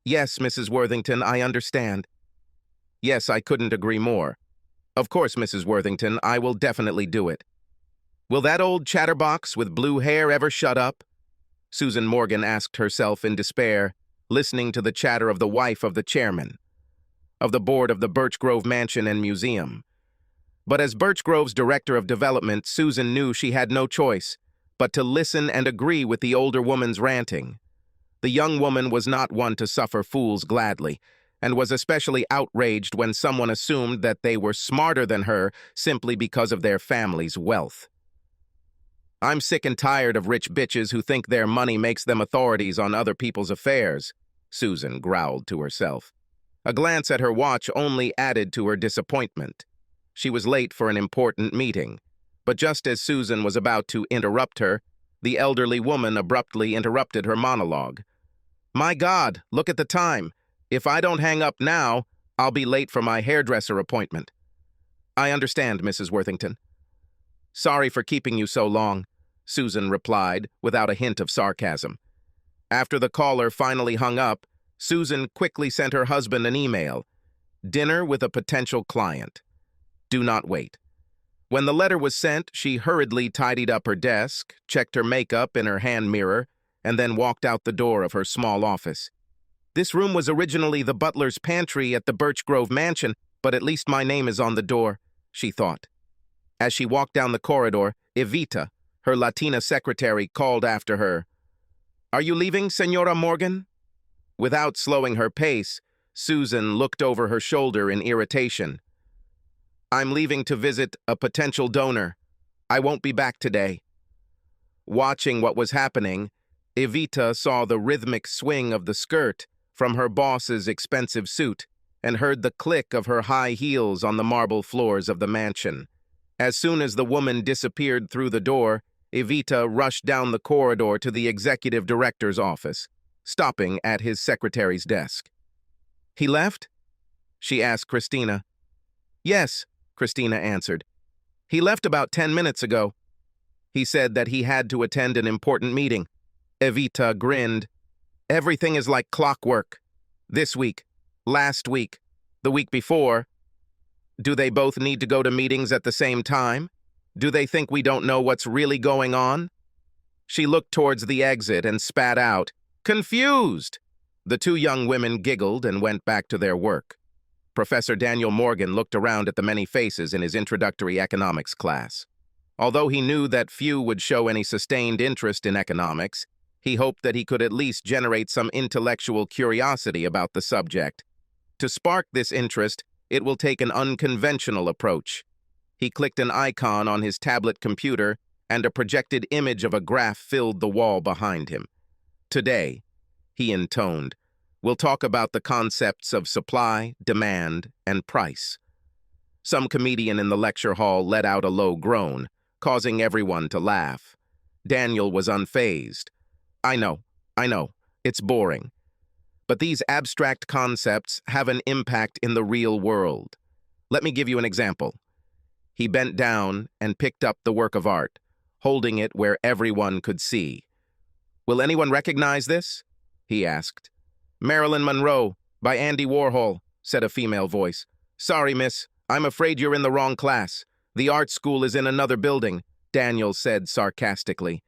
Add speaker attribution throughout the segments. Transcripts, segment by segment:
Speaker 1: Yes, Mrs. Worthington, I understand. Yes, I couldn't agree more. Of course, Mrs. Worthington, I will definitely do it. Will that old chatterbox with blue hair ever shut up? Susan Morgan asked herself in despair, listening to the chatter of the wife of the chairman of the board of the Birch Grove Mansion and Museum. But as Birch Grove's director of development, Susan knew she had no choice but to listen and agree with the older woman's ranting. The young woman was not one to suffer fools gladly, and was especially outraged when someone assumed that they were smarter than her simply because of their family's wealth. I'm sick and tired of rich bitches who think their money makes them authorities on other people's affairs, Susan growled to herself. A glance at her watch only added to her disappointment. She was late for an important meeting, but just as Susan was about to interrupt her, the elderly woman abruptly interrupted her monologue. My God, look at the time. If I don't hang up now, I'll be late for my hairdresser appointment. I understand, Mrs. Worthington. Sorry for keeping you so long, Susan replied without a hint of sarcasm. After the caller finally hung up, Susan quickly sent her husband an email. Dinner with a potential client. Do not wait. When the letter was sent, she hurriedly tidied up her desk, checked her makeup in her hand mirror, and then walked out the door of her small office. This room was originally the butler's pantry at the Birch Grove Mansion, but at least my name is on the door, she thought. As she walked down the corridor, Evita, her Latina secretary, called after her. Are you leaving, Senora Morgan? Without slowing her pace, Susan looked over her shoulder in irritation. I'm leaving to visit a potential donor. I won't be back today. Watching what was happening, Evita saw the rhythmic swing of the skirt from her boss's expensive suit and heard the click of her high heels on the marble floors of the mansion. As soon as the woman disappeared through the door, Evita rushed down the corridor to the executive director's office, stopping at his secretary's desk. He left? She asked Christina. Yes, Christina answered. He left about 10 minutes ago. He said that he had to attend an important meeting. Evita grinned. Everything is like clockwork. This week, last week, the week before. Do they both need to go to meetings at the same time? Do they think we don't know what's really going on? She looked towards the exit and spat out, confused. The two young women giggled and went back to their work. Professor Daniel Morgan looked around at the many faces in his introductory economics class. Although he knew that few would show any sustained interest in economics, he hoped that he could at least generate some intellectual curiosity about the subject. To spark this interest, it will take an unconventional approach. He clicked an icon on his tablet computer, and a projected image of a graph filled the wall behind him. Today, he intoned, we'll talk about the concepts of supply, demand, and price. Some comedian in the lecture hall let out a low groan, causing everyone to laugh. Daniel was unfazed. I know, it's boring. But these abstract concepts have an impact in the real world. Let me give you an example. He bent down and picked up the work of art, holding it where everyone could see. Will anyone recognize this? He asked. Marilyn Monroe, by Andy Warhol, said a female voice. Sorry, miss, I'm afraid you're in the wrong class. The art school is in another building, Daniel said sarcastically.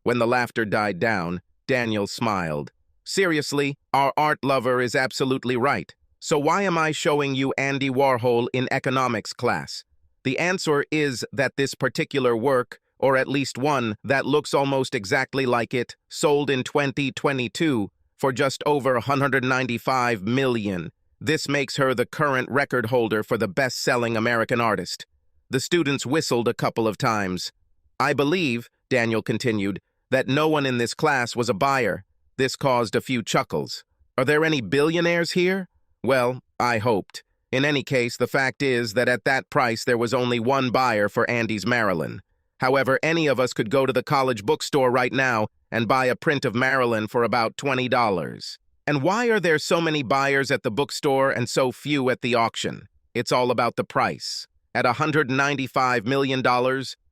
Speaker 1: When the laughter died down, Daniel smiled. Seriously, our art lover is absolutely right. So why am I showing you Andy Warhol in economics class? The answer is that this particular work, or at least one that looks almost exactly like it, sold in 2022 for just over 195 million. This makes her the current record holder for the best-selling American artist. The students whistled a couple of times. I believe, Daniel continued, that no one in this class was a buyer. This caused a few chuckles. Are there any billionaires here? Well, I hoped. In any case, the fact is that at that price there was only one buyer for Andy's Marilyn. However, any of us could go to the college bookstore right now and buy a print of Marilyn for about $20. And why are there so many buyers at the bookstore and so few at the auction? It's all about the price. At $195 million,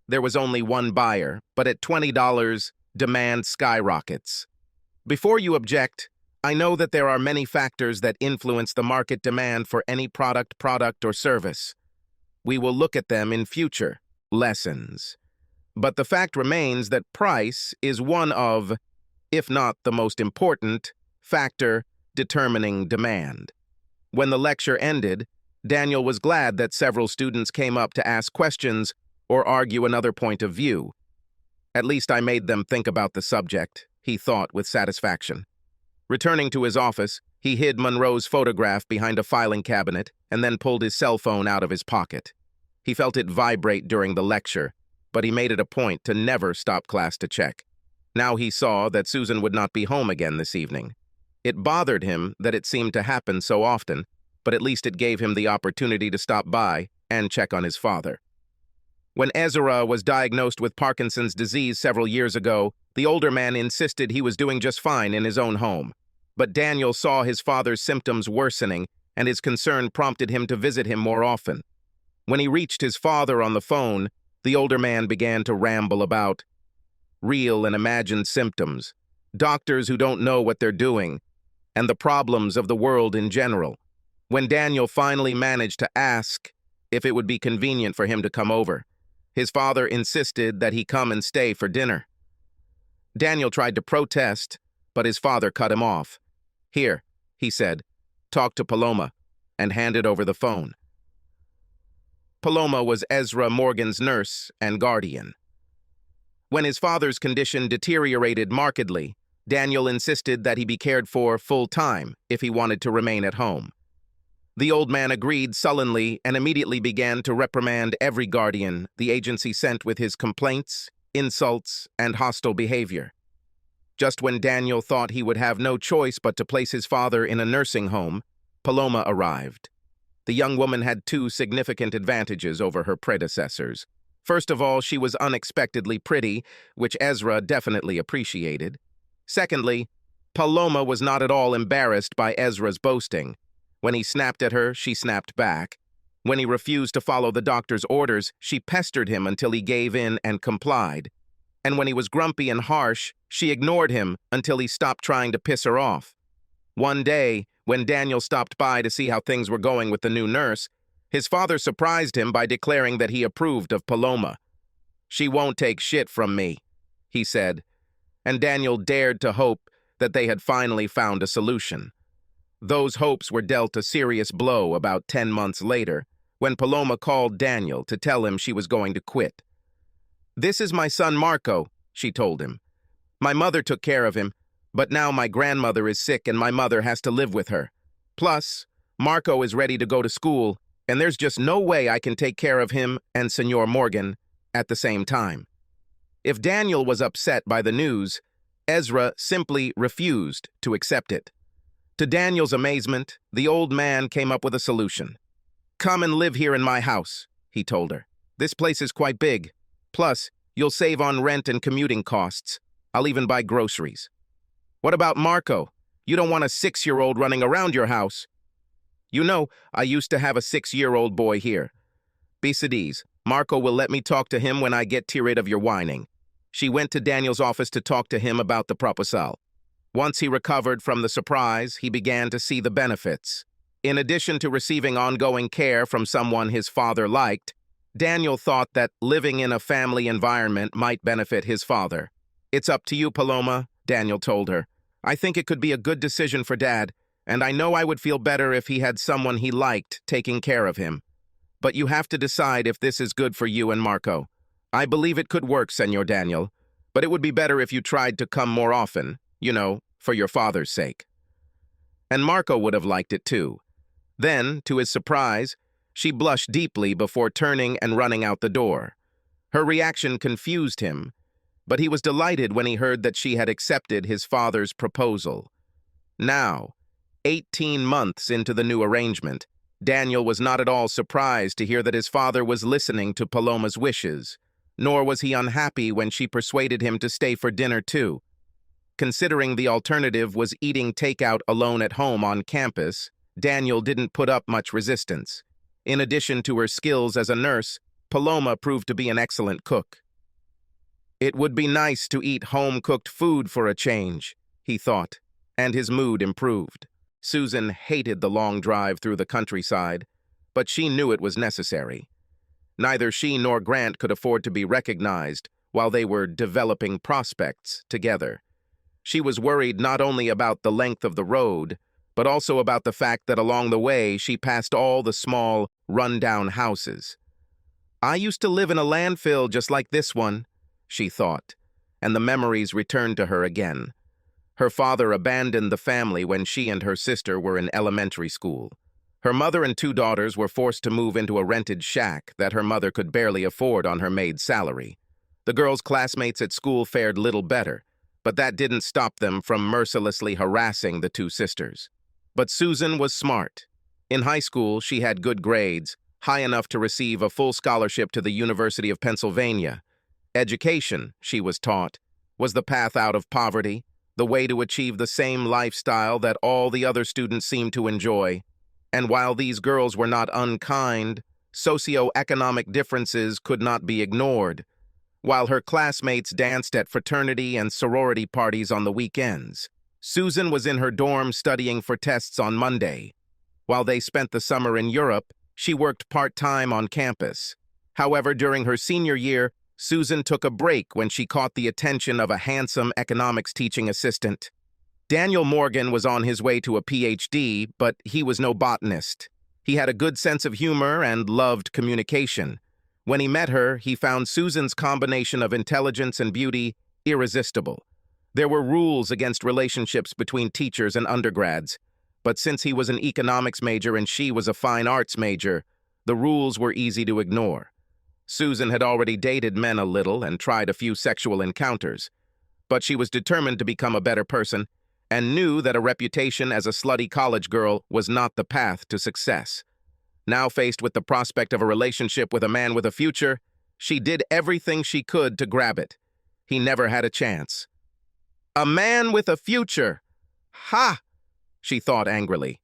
Speaker 1: there was only one buyer, but at $20, demand skyrockets. Before you object, I know that there are many factors that influence the market demand for any product or service. We will look at them in future lessons. But the fact remains that price is one of, if not the most important, factor determining demand. When the lecture ended, Daniel was glad that several students came up to ask questions or argue another point of view. At least I made them think about the subject, he thought with satisfaction. Returning to his office, he hid Monroe's photograph behind a filing cabinet and then pulled his cell phone out of his pocket. He felt it vibrate during the lecture, but he made it a point to never stop class to check. Now he saw that Susan would not be home again this evening. It bothered him that it seemed to happen so often, but at least it gave him the opportunity to stop by and check on his father. When Ezra was diagnosed with Parkinson's disease several years ago, the older man insisted he was doing just fine in his own home. But Daniel saw his father's symptoms worsening, and his concern prompted him to visit him more often. When he reached his father on the phone, the older man began to ramble about real and imagined symptoms, doctors who don't know what they're doing, and the problems of the world in general. When Daniel finally managed to ask if it would be convenient for him to come over, his father insisted that he come and stay for dinner. Daniel tried to protest, but his father cut him off. "Here," he said, "talk to Paloma," and handed over the phone. Paloma was Ezra Morgan's nurse and guardian. When his father's condition deteriorated markedly, Daniel insisted that he be cared for full-time if he wanted to remain at home. The old man agreed sullenly and immediately began to reprimand every guardian the agency sent with his complaints, insults, and hostile behavior. Just when Daniel thought he would have no choice but to place his father in a nursing home, Paloma arrived. The young woman had two significant advantages over her predecessors. First of all, she was unexpectedly pretty, which Ezra definitely appreciated. Secondly, Paloma was not at all embarrassed by Ezra's boasting. When he snapped at her, she snapped back. When he refused to follow the doctor's orders, she pestered him until he gave in and complied. And when he was grumpy and harsh, she ignored him until he stopped trying to piss her off. One day, when Daniel stopped by to see how things were going with the new nurse, his father surprised him by declaring that he approved of Paloma. "She won't take shit from me," he said, and Daniel dared to hope that they had finally found a solution. Those hopes were dealt a serious blow about 10 months later, when Paloma called Daniel to tell him she was going to quit. "This is my son Marco," she told him. "My mother took care of him, but now my grandmother is sick and my mother has to live with her. Plus, Marco is ready to go to school, and there's just no way I can take care of him and Senor Morgan at the same time." If Daniel was upset by the news, Ezra simply refused to accept it. To Daniel's amazement, the old man came up with a solution. "Come and live here in my house," he told her. "This place is quite big. Plus, you'll save on rent and commuting costs. I'll even buy groceries." "What about Marco? You don't want a 6-year-old running around your house." "You know, I used to have a 6-year-old boy here. Besides, Marco will let me talk to him when I get rid of your whining." She went to Daniel's office to talk to him about the proposal. Once he recovered from the surprise, he began to see the benefits. In addition to receiving ongoing care from someone his father liked, Daniel thought that living in a family environment might benefit his father. "It's up to you, Paloma," Daniel told her. "I think it could be a good decision for Dad, and I know I would feel better if he had someone he liked taking care of him. But you have to decide if this is good for you and Marco. I believe it could work, Senor Daniel, but it would be better if you tried to come more often, for your father's sake." And Marco would have liked it too. Then, to his surprise, she blushed deeply before turning and running out the door. Her reaction confused him, but he was delighted when he heard that she had accepted his father's proposal. Now, 18 months into the new arrangement, Daniel was not at all surprised to hear that his father was listening to Paloma's wishes, nor was he unhappy when she persuaded him to stay for dinner too. Considering the alternative was eating takeout alone at home on campus, Daniel didn't put up much resistance. In addition to her skills as a nurse, Paloma proved to be an excellent cook. It would be nice to eat home-cooked food for a change, he thought. and his mood improved. Susan hated the long drive through the countryside, but she knew it was necessary. Neither she nor Grant could afford to be recognized while they were developing prospects together. She was worried not only about the length of the road, but also about the fact that along the way she passed all the small, run-down houses. "I used to live in a landfill just like this one," she thought, and the memories returned to her again. Her father abandoned the family when she and her sister were in elementary school. Her mother and 2 daughters were forced to move into a rented shack that her mother could barely afford on her maid's salary. The girls' classmates at school fared little better, but that didn't stop them from mercilessly harassing the 2 sisters. But Susan was smart. In high school, she had good grades, high enough to receive a full scholarship to the University of Pennsylvania. Education, she was taught, was the path out of poverty, the way to achieve the same lifestyle that all the other students seemed to enjoy. And while these girls were not unkind, socioeconomic differences could not be ignored. While her classmates danced at fraternity and sorority parties on the weekends, Susan was in her dorm studying for tests on Monday. While they spent the summer in Europe, she worked part-time on campus. However, during her senior year, Susan took a break when she caught the attention of a handsome economics teaching assistant. Daniel Morgan was on his way to a PhD, but he was no botanist. He had a good sense of humor and loved communication. When he met her, he found Susan's combination of intelligence and beauty irresistible. There were rules against relationships between teachers and undergrads, but since he was an economics major and she was a fine arts major, the rules were easy to ignore. Susan had already dated men a little and tried a few sexual encounters, but she was determined to become a better person and knew that a reputation as a slutty college girl was not the path to success. Now faced with the prospect of a relationship with a man with a future, she did everything she could to grab it. He never had a chance. A man with a future! Ha! She thought angrily.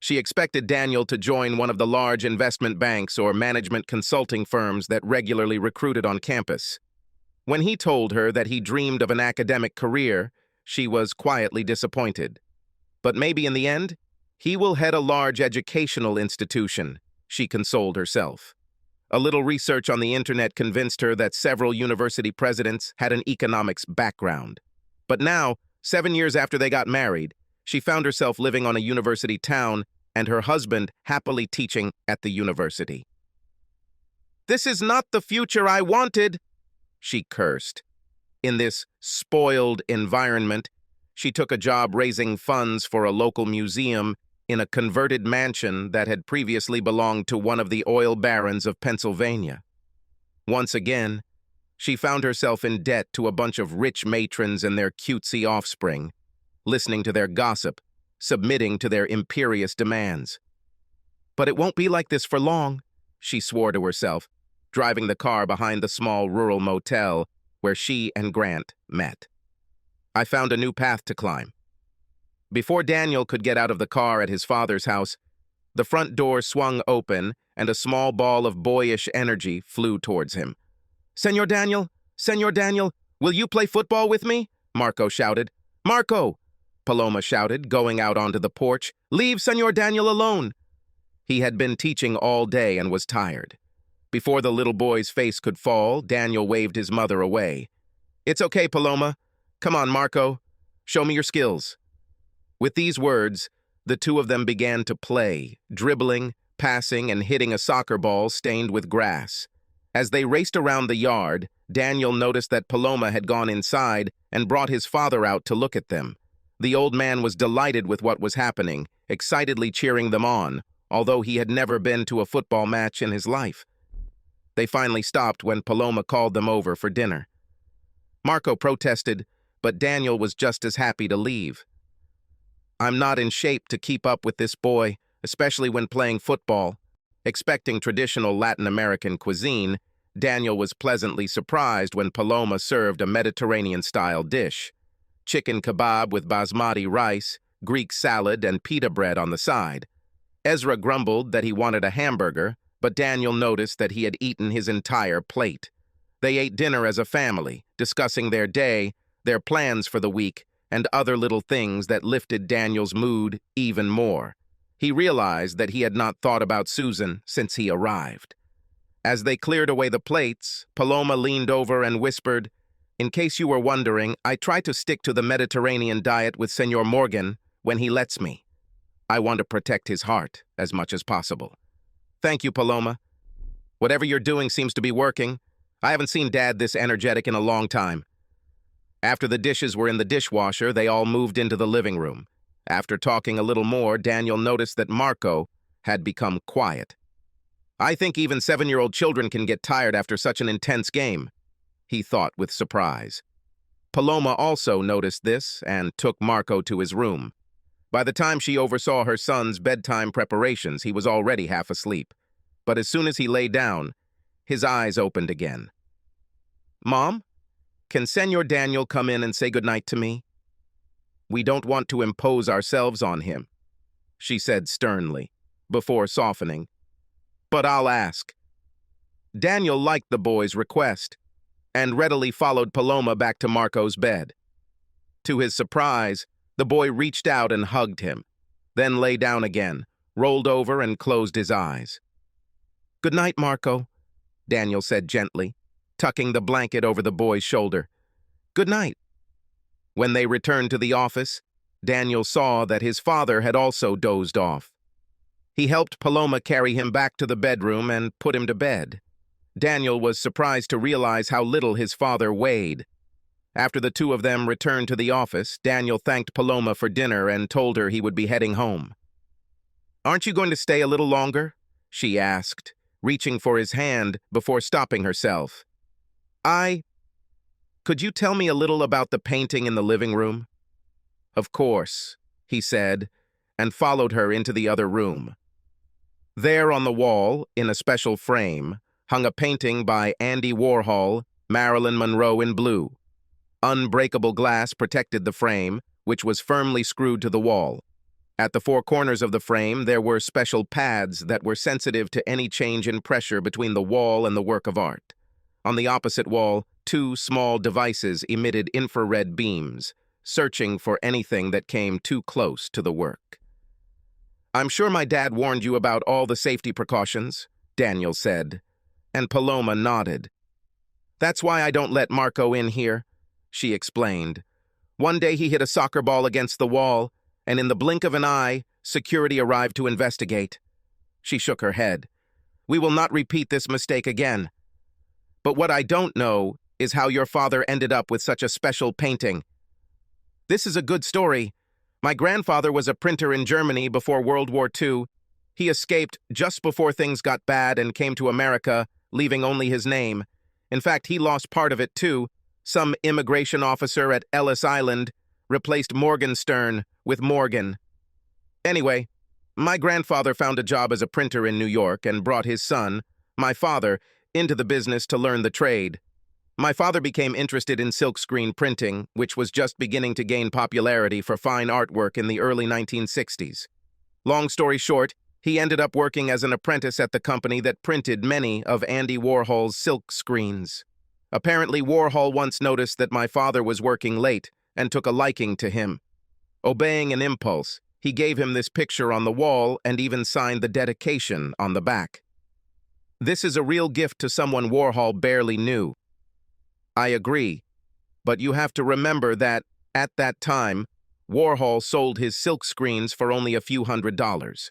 Speaker 1: She expected Daniel to join one of the large investment banks or management consulting firms that regularly recruited on campus. When he told her that he dreamed of an academic career, she was quietly disappointed. But maybe in the end, he will head a large educational institution, she consoled herself. A little research on the internet convinced her that several university presidents had an economics background. But now, 7 years after they got married, she found herself living on a university town and her husband happily teaching at the university. "This is not the future I wanted," she cursed. In this spoiled environment, she took a job raising funds for a local museum in a converted mansion that had previously belonged to one of the oil barons of Pennsylvania. Once again, she found herself in debt to a bunch of rich matrons and their cutesy offspring, listening to their gossip, submitting to their imperious demands. But it won't be like this for long, she swore to herself, driving the car behind the small rural motel where she and Grant met. I found a new path to climb. Before Daniel could get out of the car at his father's house, the front door swung open and a small ball of boyish energy flew towards him. Senor Daniel, will you play football with me?" Marco shouted. "Marco!" Paloma shouted, going out onto the porch. "Leave Senor Daniel alone!" He had been teaching all day and was tired. Before the little boy's face could fall, Daniel waved his mother away. "It's okay, Paloma. Come on, Marco. Show me your skills." With these words, the two of them began to play, dribbling, passing, and hitting a soccer ball stained with grass. As they raced around the yard, Daniel noticed that Paloma had gone inside and brought his father out to look at them. The old man was delighted with what was happening, excitedly cheering them on, although he had never been to a football match in his life. They finally stopped when Paloma called them over for dinner. Marco protested, but Daniel was just as happy to leave. "I'm not in shape to keep up with this boy, especially when playing football." Expecting traditional Latin American cuisine, Daniel was pleasantly surprised when Paloma served a Mediterranean-style dish. Chicken kebab with basmati rice, Greek salad, and pita bread on the side. Ezra grumbled that he wanted a hamburger, but Daniel noticed that he had eaten his entire plate. They ate dinner as a family, discussing their day, their plans for the week, and other little things that lifted Daniel's mood even more. He realized that he had not thought about Susan since he arrived. As they cleared away the plates, Paloma leaned over and whispered, "In case you were wondering, I try to stick to the Mediterranean diet with Senor Morgan when he lets me. I want to protect his heart as much as possible." "Thank you, Paloma. Whatever you're doing seems to be working. I haven't seen Dad this energetic in a long time." After the dishes were in the dishwasher, they all moved into the living room. After talking a little more, Daniel noticed that Marco had become quiet. "I think even 7-year-old children can get tired after such an intense game," he thought with surprise. Paloma also noticed this and took Marco to his room. By the time she oversaw her son's bedtime preparations, he was already half asleep. But as soon as he lay down, his eyes opened again. "Mom, can Senor Daniel come in and say goodnight to me? We don't want to impose ourselves on him," she said sternly, before softening. "But I'll ask." Daniel liked the boy's request and readily followed Paloma back to Marco's bed. To his surprise, the boy reached out and hugged him, then lay down again, rolled over and closed his eyes. "Good night, Marco," Daniel said gently, tucking the blanket over the boy's shoulder. "Good night." When they returned to the office, Daniel saw that his father had also dozed off. He helped Paloma carry him back to the bedroom and put him to bed. Daniel was surprised to realize how little his father weighed. After the two of them returned to the office, Daniel thanked Paloma for dinner and told her he would be heading home. "Aren't you going to stay a little longer?" she asked, reaching for his hand before stopping herself. Could you tell me a little about the painting in the living room?" "Of course," he said, and followed her into the other room. There on the wall, in a special frame, hung a painting by Andy Warhol, Marilyn Monroe in blue. Unbreakable glass protected the frame, which was firmly screwed to the wall. At the 4 corners of the frame, there were special pads that were sensitive to any change in pressure between the wall and the work of art. On the opposite wall, 2 small devices emitted infrared beams, searching for anything that came too close to the work. "I'm sure my dad warned you about all the safety precautions," Daniel said, and Paloma nodded. "That's why I don't let Marco in here," she explained. "One day he hit a soccer ball against the wall, and in the blink of an eye, security arrived to investigate." She shook her head. "We will not repeat this mistake again. But what I don't know is how your father ended up with such a special painting. This is a good story. My grandfather was a printer in Germany before World War II. He escaped just before things got bad and came to America, leaving only his name. In fact, he lost part of it too. Some immigration officer at Ellis Island replaced Morgenstern with Morgan. Anyway, my grandfather found a job as a printer in New York and brought his son, my father, into the business to learn the trade. My father became interested in silkscreen printing, which was just beginning to gain popularity for fine artwork in the early 1960s. Long story short, he ended up working as an apprentice at the company that printed many of Andy Warhol's silk screens. Apparently, Warhol once noticed that my father was working late and took a liking to him. Obeying an impulse, he gave him this picture on the wall and even signed the dedication on the back. This is a real gift to someone Warhol barely knew. I agree, but you have to remember that, at that time, Warhol sold his silk screens for only a few $100s.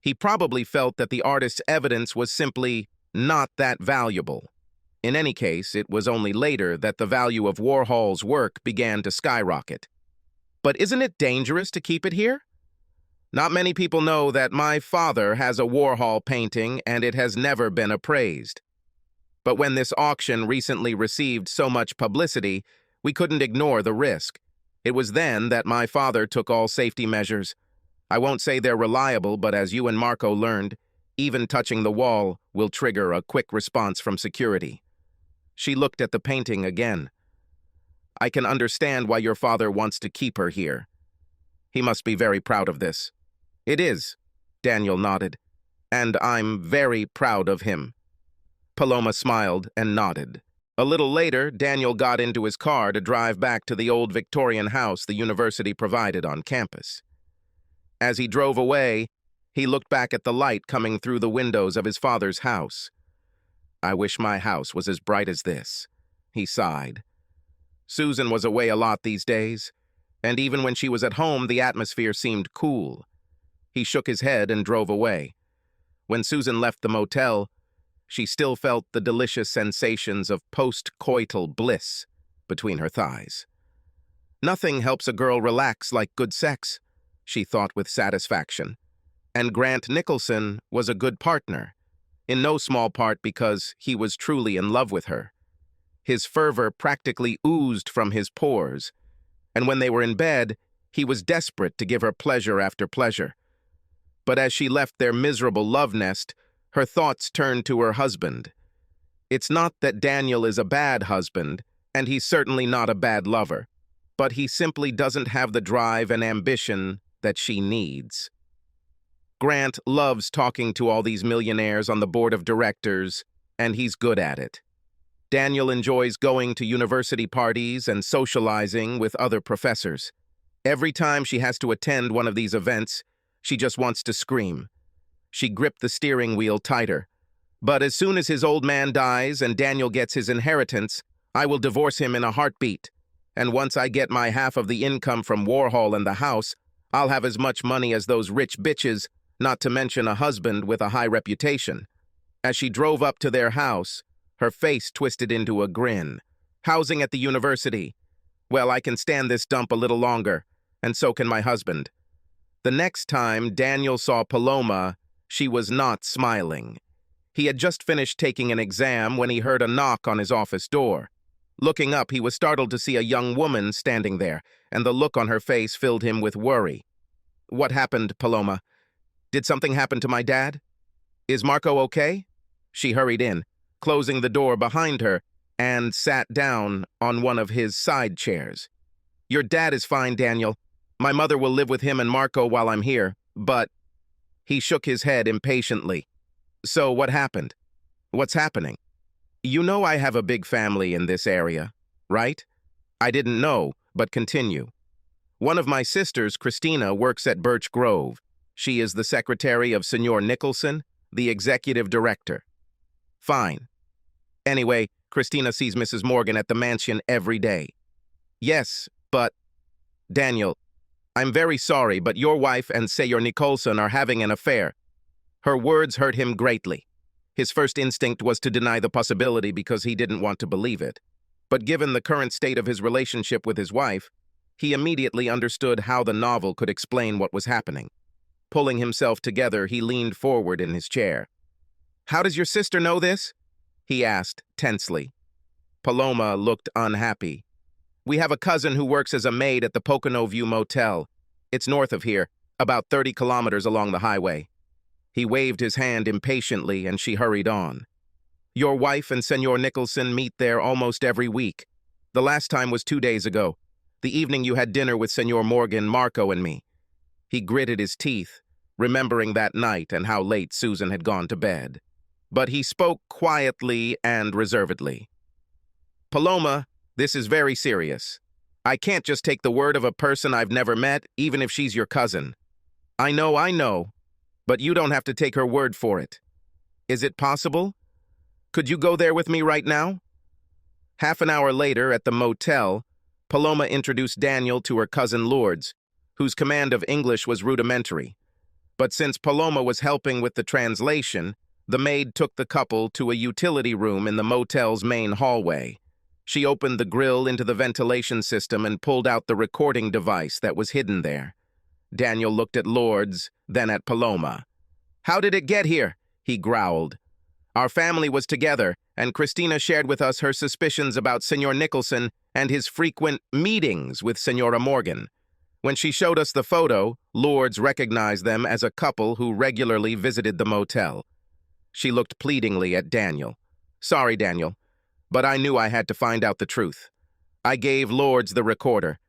Speaker 1: He probably felt that the artist's evidence was simply not that valuable. In any case, it was only later that the value of Warhol's work began to skyrocket. But isn't it dangerous to keep it here? Not many people know that my father has a Warhol painting and it has never been appraised. But when this auction recently received so much publicity, we couldn't ignore the risk. It was then that my father took all safety measures. I won't say they're reliable, but as you and Marco learned, even touching the wall will trigger a quick response from security. She looked at the painting again. I can understand why your father wants to keep her here. He must be very proud of this. It is, Daniel nodded, and I'm very proud of him. Paloma smiled and nodded. A little later, Daniel got into his car to drive back to the old Victorian house the university provided on campus. As he drove away, he looked back at the light coming through the windows of his father's house. "I wish my house was as bright as this," he sighed. Susan was away a lot these days, and even when she was at home, the atmosphere seemed cool. He shook his head and drove away. When Susan left the motel, she still felt the delicious sensations of post-coital bliss between her thighs. Nothing helps a girl relax like good sex, she thought with satisfaction. And Grant Nicholson was a good partner, in no small part because he was truly in love with her. His fervor practically oozed from his pores, and when they were in bed, he was desperate to give her pleasure after pleasure. But as she left their miserable love nest, her thoughts turned to her husband. It's not that Daniel is a bad husband, and he's certainly not a bad lover, but he simply doesn't have the drive and ambition that she needs. Grant loves talking to all these millionaires on the board of directors, and he's good at it. Daniel enjoys going to university parties and socializing with other professors. Every time she has to attend one of these events, she just wants to scream. She gripped the steering wheel tighter. "But as soon as his old man dies and Daniel gets his inheritance, I will divorce him in a heartbeat. And once I get my half of the income from Warhol and the house, I'll have as much money as those rich bitches, not to mention a husband with a high reputation." As she drove up to their house, her face twisted into a grin. "Housing at the university. Well, I can stand this dump a little longer, and so can my husband." The next time Daniel saw Paloma, she was not smiling. He had just finished taking an exam when he heard a knock on his office door. Looking up, he was startled to see a young woman standing there, and the look on her face filled him with worry. "What happened, Paloma? Did something happen to my dad? Is Marco okay?" She hurried in, closing the door behind her, and sat down on one of his side chairs. "Your dad is fine, Daniel. My mother will live with him and Marco while I'm here, but—" He shook his head impatiently. "So what happened? What's happening? You know I have a big family in this area, right?" "I didn't know, but continue." "One of my sisters, Christina, works at Birch Grove. She is the secretary of Senor Nicholson, the executive director." "Fine. Anyway, Christina sees Mrs. Morgan at the mansion every day." "Yes, but—" "Daniel, I'm very sorry, but your wife and Senor Nicholson are having an affair." Her words hurt him greatly. His first instinct was to deny the possibility because he didn't want to believe it. But given the current state of his relationship with his wife, he immediately understood how the novel could explain what was happening. Pulling himself together, he leaned forward in his chair. "How does your sister know this?" he asked tensely. Paloma looked unhappy. "We have a cousin who works as a maid at the Pocono View Motel. It's north of here, about 30 kilometers along the highway." He waved his hand impatiently, and she hurried on. "Your wife and Senor Nicholson meet there almost every week. The last time was 2 days ago, the evening you had dinner with Senor Morgan, Marco, and me." He gritted his teeth, remembering that night and how late Susan had gone to bed. But he spoke quietly and reservedly. "Paloma, this is very serious. I can't just take the word of a person I've never met, even if she's your cousin. I know, but you don't have to take her word for it. Is it possible? Could you go there with me right now?" Half an hour later, at the motel, Paloma introduced Daniel to her cousin Lourdes, whose command of English was rudimentary. But since Paloma was helping with the translation, the maid took the couple to a utility room in the motel's main hallway. She opened the grill into the ventilation system and pulled out the recording device that was hidden there. Daniel looked at Lourdes, then at Paloma. "How did it get here?" he growled. "Our family was together, and Christina shared with us her suspicions about Senor Nicholson and his frequent meetings with Senora Morgan. When she showed us the photo, Lourdes recognized them as a couple who regularly visited the motel." She looked pleadingly at Daniel. "Sorry, Daniel, but I knew I had to find out the truth. I gave Lourdes the recorder.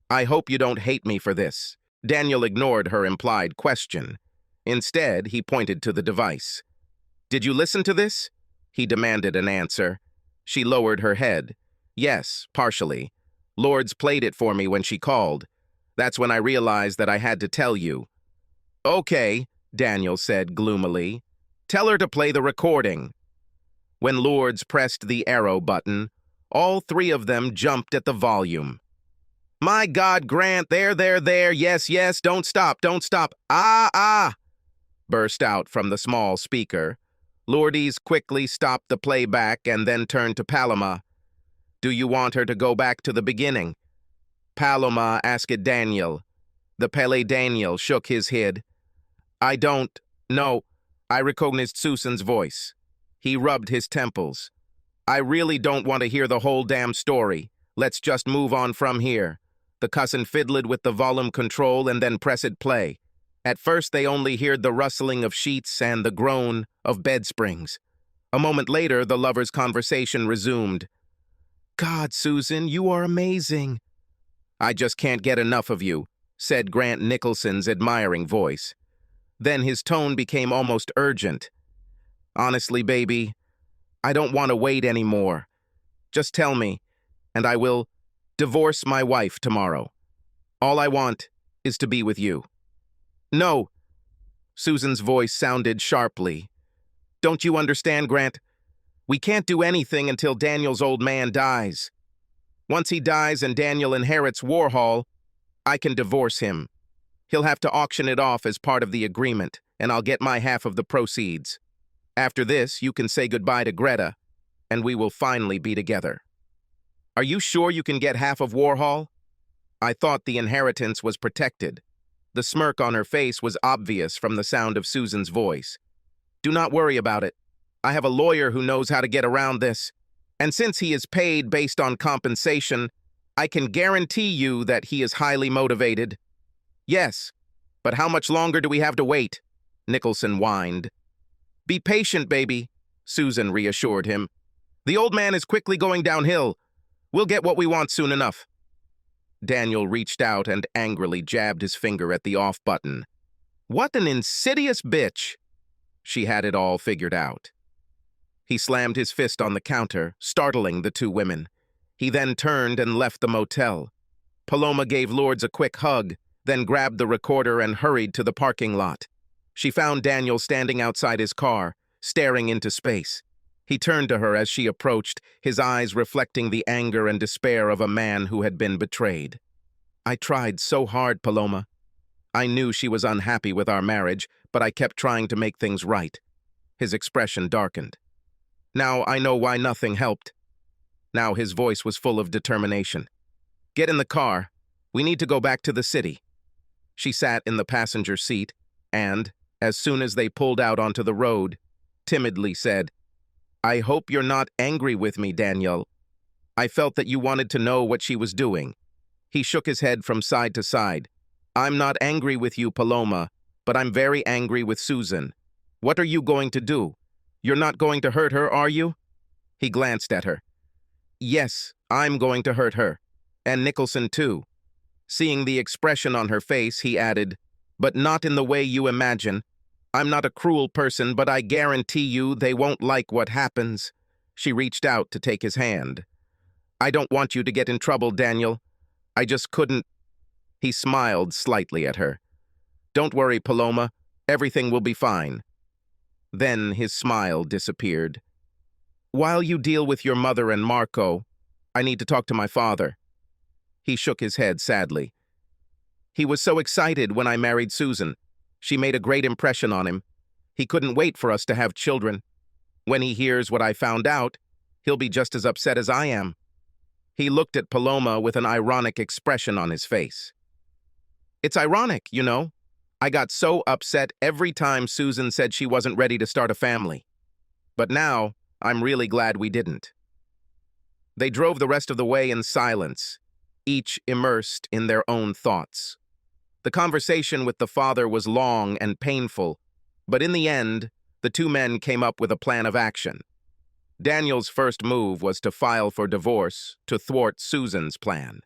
Speaker 1: I hope you don't hate me for this." Daniel ignored her implied question. Instead, he pointed to the device. "Did you listen to this?" He demanded an answer. She lowered her head. Yes, partially. Lourdes played it for me when she called. That's when I realized that I had to tell you. Okay, Daniel said gloomily. Tell her to play the recording. When Lourdes pressed the arrow button, all three of them jumped at the volume. My God, Grant, there, yes, don't stop. Ah! Burst out from the small speaker. Lourdes quickly stopped the playback and then turned to Paloma. Do you want her to go back to the beginning? Paloma asked Daniel. The Pele Daniel shook his head. I don't know. I recognized Susan's voice. He rubbed his temples. I really don't want to hear the whole damn story. Let's just move on from here. The cousin fiddled with the volume control and then pressed play. At first they only heard the rustling of sheets and the groan of bed springs. A moment later, the lovers' conversation resumed. God, Susan, you are amazing. I just can't get enough of you, said Grant Nicholson's admiring voice. Then his tone became almost urgent. Honestly, baby, I don't want to wait anymore. Just tell me, and I will divorce my wife tomorrow. All I want is to be with you. No, Susan's voice sounded sharply. Don't you understand, Grant? We can't do anything until Daniel's old man dies. Once he dies and Daniel inherits Warhol, I can divorce him. He'll have to auction it off as part of the agreement, and I'll get my half of the proceeds. After this, you can say goodbye to Greta, and we will finally be together. Are you sure you can get half of Warhol? I thought the inheritance was protected. The smirk on her face was obvious from the sound of Susan's voice. Do not worry about it. I have a lawyer who knows how to get around this, and since he is paid based on compensation, I can guarantee you that he is highly motivated. Yes, but how much longer do we have to wait? Nicholson whined. Be patient, baby, Susan reassured him. The old man is quickly going downhill. We'll get what we want soon enough. Daniel reached out and angrily jabbed his finger at the off button. What an insidious bitch! She had it all figured out. He slammed his fist on the counter, startling the two women. He then turned and left the motel. Paloma gave Lourdes a quick hug, then grabbed the recorder and hurried to the parking lot. She found Daniel standing outside his car, staring into space. He turned to her as she approached, his eyes reflecting the anger and despair of a man who had been betrayed. I tried so hard, Paloma. I knew she was unhappy with our marriage, but I kept trying to make things right. His expression darkened. Now I know why nothing helped. Now his voice was full of determination. Get in the car. We need to go back to the city. She sat in the passenger seat and, as soon as they pulled out onto the road, timidly said, I hope you're not angry with me, Daniel. I felt that you wanted to know what she was doing. He shook his head from side to side. I'm not angry with you, Paloma, but I'm very angry with Susan. What are you going to do? You're not going to hurt her, are you? He glanced at her. Yes, I'm going to hurt her. And Nicholson, too. Seeing the expression on her face, he added, but not in the way you imagine. I'm not a cruel person, but I guarantee you they won't like what happens. She reached out to take his hand. I don't want you to get in trouble, Daniel. I just couldn't. He smiled slightly at her. Don't worry, Paloma. Everything will be fine. Then his smile disappeared. While you deal with your mother and Marco, I need to talk to my father. He shook his head sadly. He was so excited when I married Susan. She made a great impression on him. He couldn't wait for us to have children. When he hears what I found out, he'll be just as upset as I am. He looked at Paloma with an ironic expression on his face. It's ironic, you know. I got so upset every time Susan said she wasn't ready to start a family. But now, I'm really glad we didn't. They drove the rest of the way in silence, each immersed in their own thoughts. The conversation with the father was long and painful, but in the end, the two men came up with a plan of action. Daniel's first move was to file for divorce to thwart Susan's plan.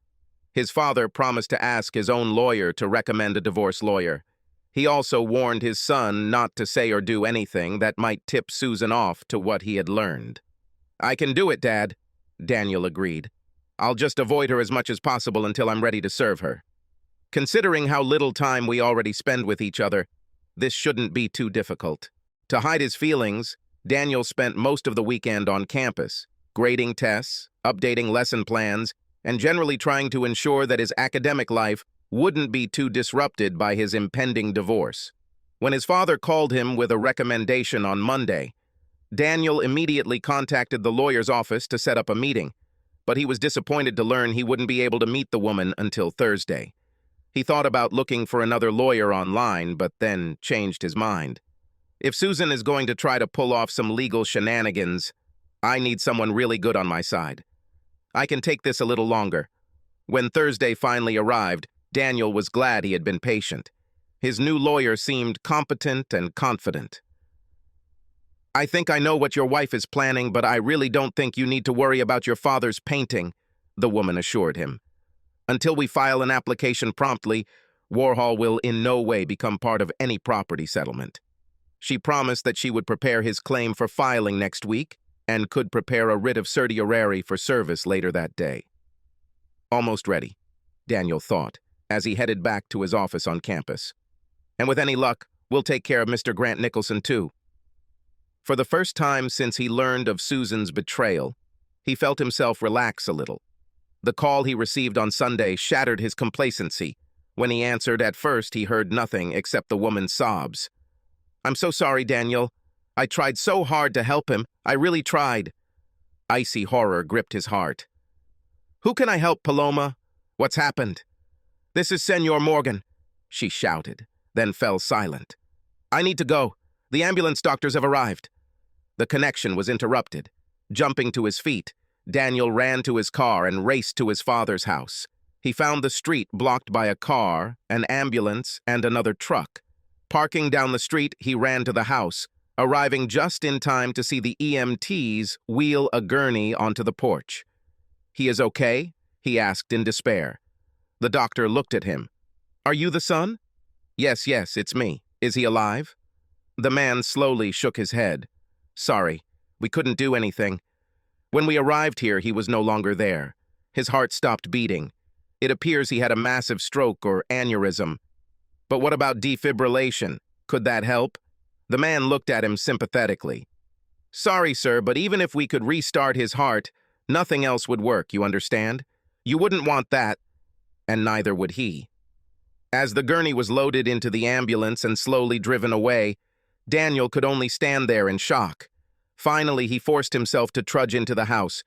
Speaker 1: His father promised to ask his own lawyer to recommend a divorce lawyer. He also warned his son not to say or do anything that might tip Susan off to what he had learned. I can do it, Dad, Daniel agreed. I'll just avoid her as much as possible until I'm ready to serve her. Considering how little time we already spend with each other, this shouldn't be too difficult. To hide his feelings, Daniel spent most of the weekend on campus, grading tests, updating lesson plans, and generally trying to ensure that his academic life wouldn't be too disrupted by his impending divorce. When his father called him with a recommendation on Monday, Daniel immediately contacted the lawyer's office to set up a meeting, but he was disappointed to learn he wouldn't be able to meet the woman until Thursday. He thought about looking for another lawyer online, but then changed his mind. If Susan is going to try to pull off some legal shenanigans, I need someone really good on my side. I can take this a little longer. When Thursday finally arrived, Daniel was glad he had been patient. His new lawyer seemed competent and confident. I think I know what your wife is planning, but I really don't think you need to worry about your father's painting, the woman assured him. Until we file an application promptly, Warhol will in no way become part of any property settlement. She promised that she would prepare his claim for filing next week and could prepare a writ of certiorari for service later that day. Almost ready, Daniel thought, as he headed back to his office on campus. And with any luck, we'll take care of Mr. Grant Nicholson too. For the first time since he learned of Susan's betrayal, he felt himself relax a little. The call he received on Sunday shattered his complacency. When he answered, at first he heard nothing except the woman's sobs. I'm so sorry, Daniel. I tried so hard to help him. I really tried. Icy horror gripped his heart. Who can I help, Paloma? What's happened? This is Senor Morgan, she shouted, then fell silent. I need to go. The ambulance doctors have arrived. The connection was interrupted. Jumping to his feet, Daniel ran to his car and raced to his father's house. He found the street blocked by a car, an ambulance, and another truck. Parking down the street, he ran to the house, arriving just in time to see the EMTs wheel a gurney onto the porch. He is okay? He asked in despair. The doctor looked at him. Are you the son? Yes, it's me. Is he alive? The man slowly shook his head. Sorry, we couldn't do anything. When we arrived here, he was no longer there. His heart stopped beating. It appears he had a massive stroke or aneurysm. But what about defibrillation? Could that help? The man looked at him sympathetically. Sorry, sir, but even if we could restart his heart, nothing else would work, you understand? You wouldn't want that, and neither would he. As the gurney was loaded into the ambulance and slowly driven away, Daniel could only stand there in shock. Finally, he forced himself to trudge into the house.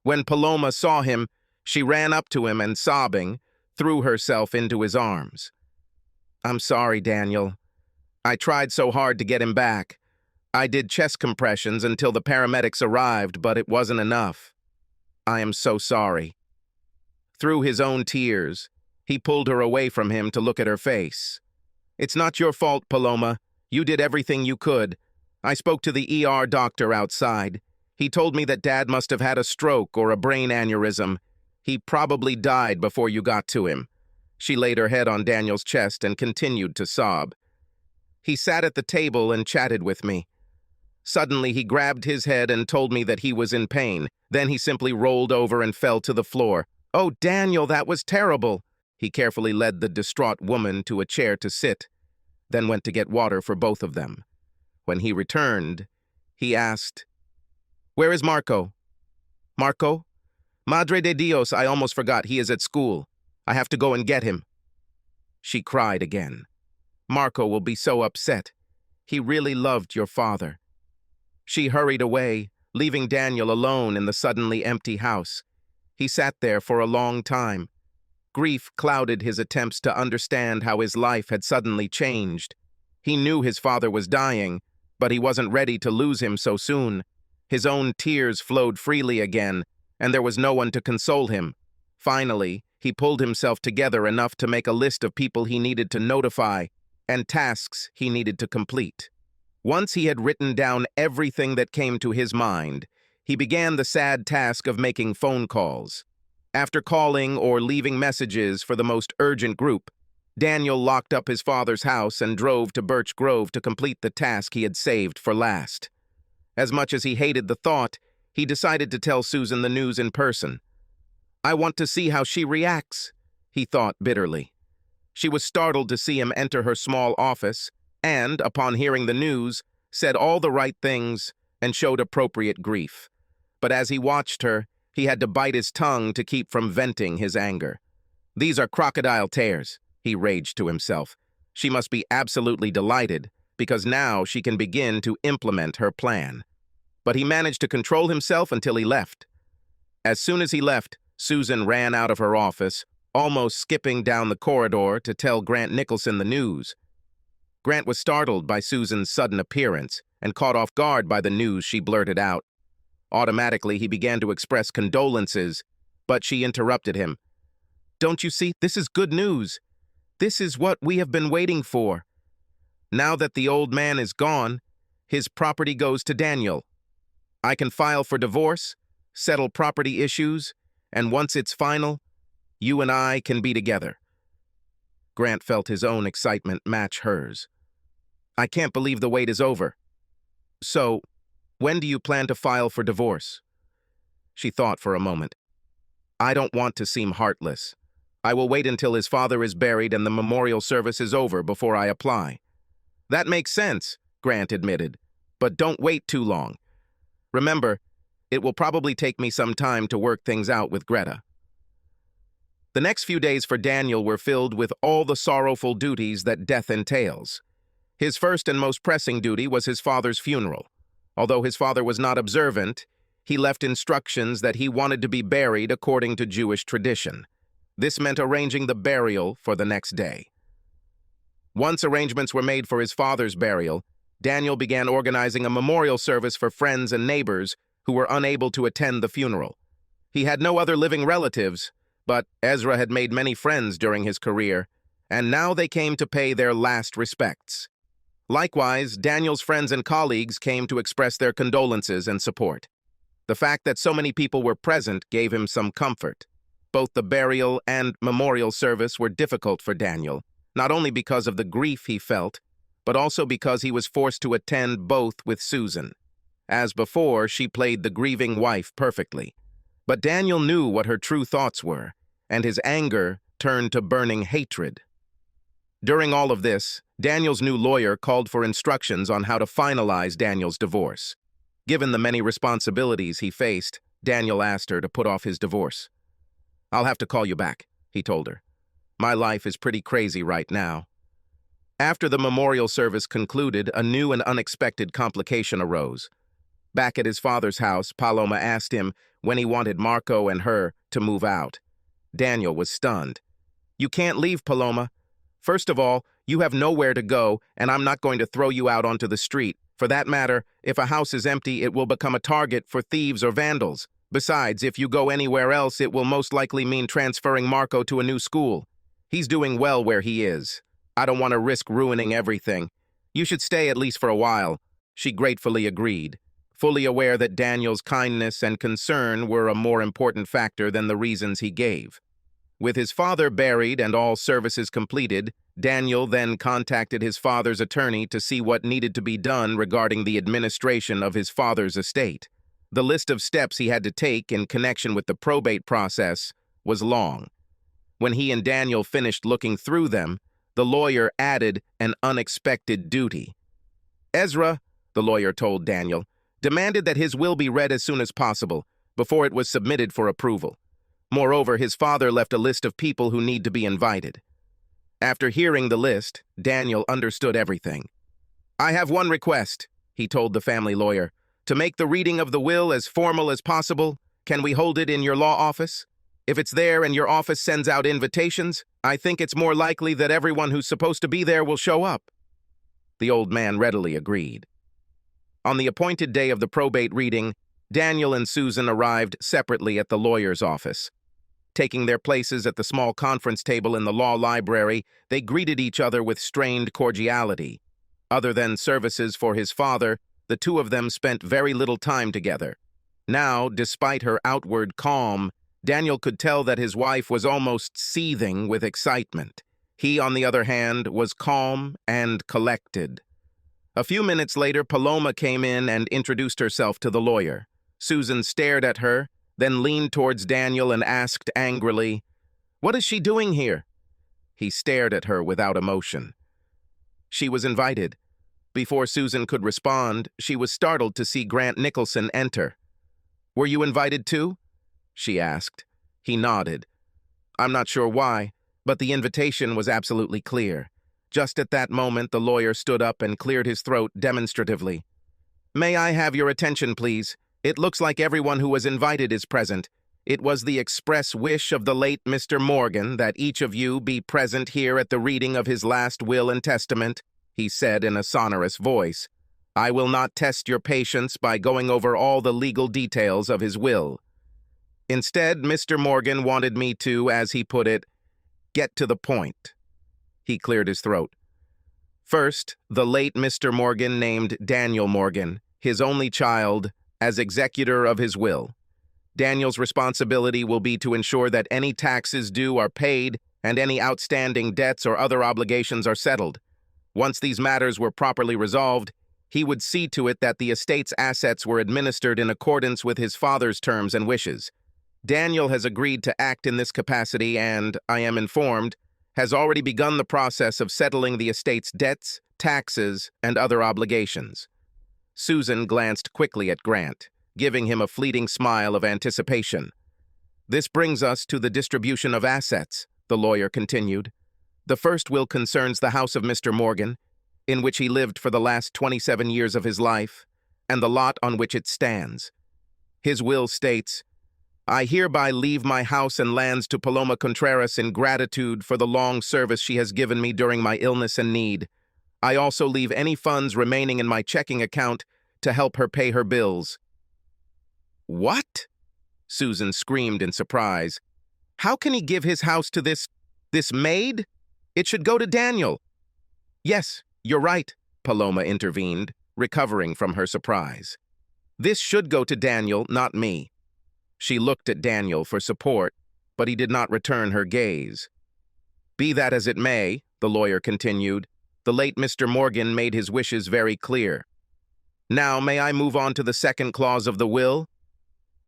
Speaker 1: When Paloma saw him, she ran up to him and, sobbing, threw herself into his arms. I'm sorry, Daniel. I tried so hard to get him back. I did chest compressions until the paramedics arrived, but it wasn't enough. I am so sorry. Through his own tears, he pulled her away from him to look at her face. It's not your fault, Paloma. You did everything you could. I spoke to the ER doctor outside. He told me that Dad must have had a stroke or a brain aneurysm. He probably died before you got to him. She laid her head on Daniel's chest and continued to sob. He sat at the table and chatted with me. Suddenly, he grabbed his head and told me that he was in pain. Then he simply rolled over and fell to the floor. Oh, Daniel, that was terrible. He carefully led the distraught woman to a chair to sit, then went to get water for both of them. When he returned, he asked, Where is Marco? Marco? Madre de Dios, I almost forgot. He is at school. I have to go and get him. She cried again. Marco will be so upset. He really loved your father. She hurried away, leaving Daniel alone in the suddenly empty house. He sat there for a long time. Grief clouded his attempts to understand how his life had suddenly changed. He knew his father was dying, but he wasn't ready to lose him so soon. His own tears flowed freely again, and there was no one to console him. Finally, he pulled himself together enough to make a list of people he needed to notify and tasks he needed to complete. Once he had written down everything that came to his mind, he began the sad task of making phone calls. After calling or leaving messages for the most urgent group, Daniel locked up his father's house and drove to Birch Grove to complete the task he had saved for last. As much as he hated the thought, he decided to tell Susan the news in person. "I want to see how she reacts," he thought bitterly. She was startled to see him enter her small office and, upon hearing the news, said all the right things and showed appropriate grief. But as he watched her, he had to bite his tongue to keep from venting his anger. "These are crocodile tears," he raged to himself. She must be absolutely delighted, because now she can begin to implement her plan. But he managed to control himself until he left. As soon as he left, Susan ran out of her office, almost skipping down the corridor to tell Grant Nicholson the news. Grant was startled by Susan's sudden appearance and caught off guard by the news she blurted out. Automatically, he began to express condolences, but she interrupted him. "Don't you see? This is good news. This is what we have been waiting for. Now that the old man is gone, his property goes to Daniel. I can file for divorce, settle property issues, and once it's final, you and I can be together." Grant felt his own excitement match hers. "I can't believe the wait is over. So, when do you plan to file for divorce?" She thought for a moment. "I don't want to seem heartless. I will wait until his father is buried and the memorial service is over before I apply." "That makes sense," Grant admitted, "but don't wait too long. Remember, it will probably take me some time to work things out with Greta." The next few days for Daniel were filled with all the sorrowful duties that death entails. His first and most pressing duty was his father's funeral. Although his father was not observant, he left instructions that he wanted to be buried according to Jewish tradition. This meant arranging the burial for the next day. Once arrangements were made for his father's burial, Daniel began organizing a memorial service for friends and neighbors who were unable to attend the funeral. He had no other living relatives, but Ezra had made many friends during his career, and now they came to pay their last respects. Likewise, Daniel's friends and colleagues came to express their condolences and support. The fact that so many people were present gave him some comfort. Both the burial and memorial service were difficult for Daniel, not only because of the grief he felt, but also because he was forced to attend both with Susan. As before, she played the grieving wife perfectly. But Daniel knew what her true thoughts were, and his anger turned to burning hatred. During all of this, Daniel's new lawyer called for instructions on how to finalize Daniel's divorce. Given the many responsibilities he faced, Daniel asked her to put off his divorce. "I'll have to call you back," he told her. "My life is pretty crazy right now." After the memorial service concluded, a new and unexpected complication arose. Back at his father's house, Paloma asked him when he wanted Marco and her to move out. Daniel was stunned. "You can't leave, Paloma. First of all, you have nowhere to go, and I'm not going to throw you out onto the street. For that matter, if a house is empty, it will become a target for thieves or vandals. Besides, if you go anywhere else, it will most likely mean transferring Marco to a new school. He's doing well where he is. I don't want to risk ruining everything. You should stay at least for a while." She gratefully agreed, fully aware that Daniel's kindness and concern were a more important factor than the reasons he gave. With his father buried and all services completed, Daniel then contacted his father's attorney to see what needed to be done regarding the administration of his father's estate. The list of steps he had to take in connection with the probate process was long. When he and Daniel finished looking through them, the lawyer added an unexpected duty. Ezra, the lawyer told Daniel, demanded that his will be read as soon as possible, before it was submitted for approval. Moreover, his father left a list of people who need to be invited. After hearing the list, Daniel understood everything. "I have one request," he told the family lawyer. "To make the reading of the will as formal as possible, can we hold it in your law office? If it's there and your office sends out invitations, I think it's more likely that everyone who's supposed to be there will show up." The old man readily agreed. On the appointed day of the probate reading, Daniel and Susan arrived separately at the lawyer's office. Taking their places at the small conference table in the law library, they greeted each other with strained cordiality. Other than services for his father, the two of them spent very little time together. Now, despite her outward calm, Daniel could tell that his wife was almost seething with excitement. He, on the other hand, was calm and collected. A few minutes later, Paloma came in and introduced herself to the lawyer. Susan stared at her, then leaned towards Daniel and asked angrily, "What is she doing here?" He stared at her without emotion. She was invited. Before Susan could respond, she was startled to see Grant Nicholson enter. "Were you invited too?" she asked. He nodded. "I'm not sure why, but the invitation was absolutely clear." Just at that moment, the lawyer stood up and cleared his throat demonstratively. "May I have your attention, please? It looks like everyone who was invited is present. It was the express wish of the late Mr. Morgan that each of you be present here at the reading of his last will and testament," he said in a sonorous voice. "I will not test your patience by going over all the legal details of his will. Instead, Mr. Morgan wanted me to, as he put it, get to the point." He cleared his throat. "First, the late Mr. Morgan named Daniel Morgan, his only child, as executor of his will. Daniel's responsibility will be to ensure that any taxes due are paid and any outstanding debts or other obligations are settled. Once these matters were properly resolved, he would see to it that the estate's assets were administered in accordance with his father's terms and wishes. Daniel has agreed to act in this capacity and, I am informed, has already begun the process of settling the estate's debts, taxes, and other obligations." Susan glanced quickly at Grant, giving him a fleeting smile of anticipation. "This brings us to the distribution of assets," the lawyer continued. "The first will concerns the house of Mr. Morgan, in which he lived for the last 27 years of his life, and the lot on which it stands. His will states, 'I hereby leave my house and lands to Paloma Contreras in gratitude for the long service she has given me during my illness and need. I also leave any funds remaining in my checking account to help her pay her bills.'" "What?" Susan screamed in surprise. "How can he give his house to this maid? It should go to Daniel." "Yes, you're right," Paloma intervened, recovering from her surprise. "This should go to Daniel, not me." She looked at Daniel for support, but he did not return her gaze. "Be that as it may," the lawyer continued, "the late Mr. Morgan made his wishes very clear. Now, may I move on to the second clause of the will?"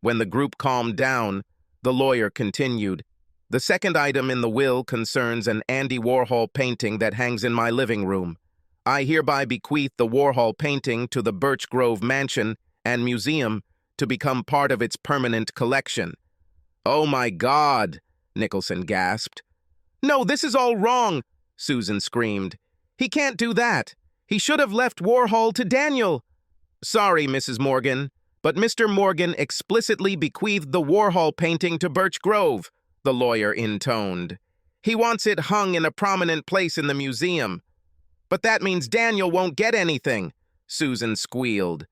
Speaker 1: When the group calmed down, the lawyer continued, "The second item in the will concerns an Andy Warhol painting that hangs in my living room. I hereby bequeath the Warhol painting to the Birch Grove Mansion and Museum to become part of its permanent collection." "Oh my God!" Nicholson gasped. "No, this is all wrong!" Susan screamed. "He can't do that. He should have left Warhol to Daniel." "Sorry, Mrs. Morgan, but Mr. Morgan explicitly bequeathed the Warhol painting to Birch Grove," the lawyer intoned. "He wants it hung in a prominent place in the museum." "But that means Daniel won't get anything," Susan squealed.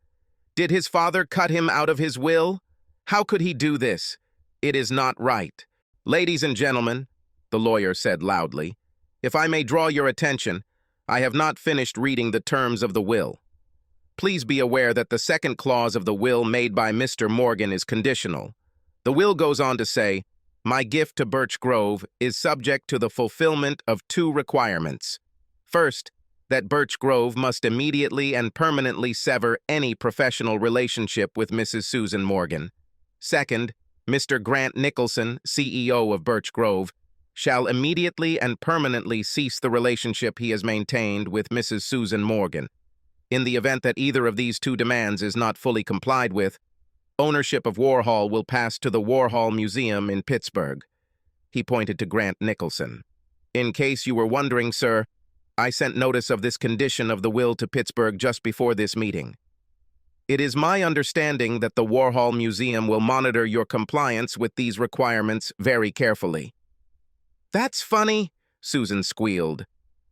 Speaker 1: "Did his father cut him out of his will? How could he do this? It is not right. Ladies and gentlemen," the lawyer said loudly, "if I may draw your attention, I have not finished reading the terms of the will. Please be aware that the second clause of the will made by Mr. Morgan is conditional. The will goes on to say, 'My gift to Birch Grove is subject to the fulfillment of two requirements. First, that Birch Grove must immediately and permanently sever any professional relationship with Mrs. Susan Morgan. Second, Mr. Grant Nicholson, CEO of Birch Grove, shall immediately and permanently cease the relationship he has maintained with Mrs. Susan Morgan. In the event that either of these two demands is not fully complied with, ownership of Warhol will pass to the Warhol Museum in Pittsburgh." He pointed to Grant Nicholson. "In case you were wondering, sir, I sent notice of this condition of the will to Pittsburgh just before this meeting. It is my understanding that the Warhol Museum will monitor your compliance with these requirements very carefully." "That's funny," Susan squealed.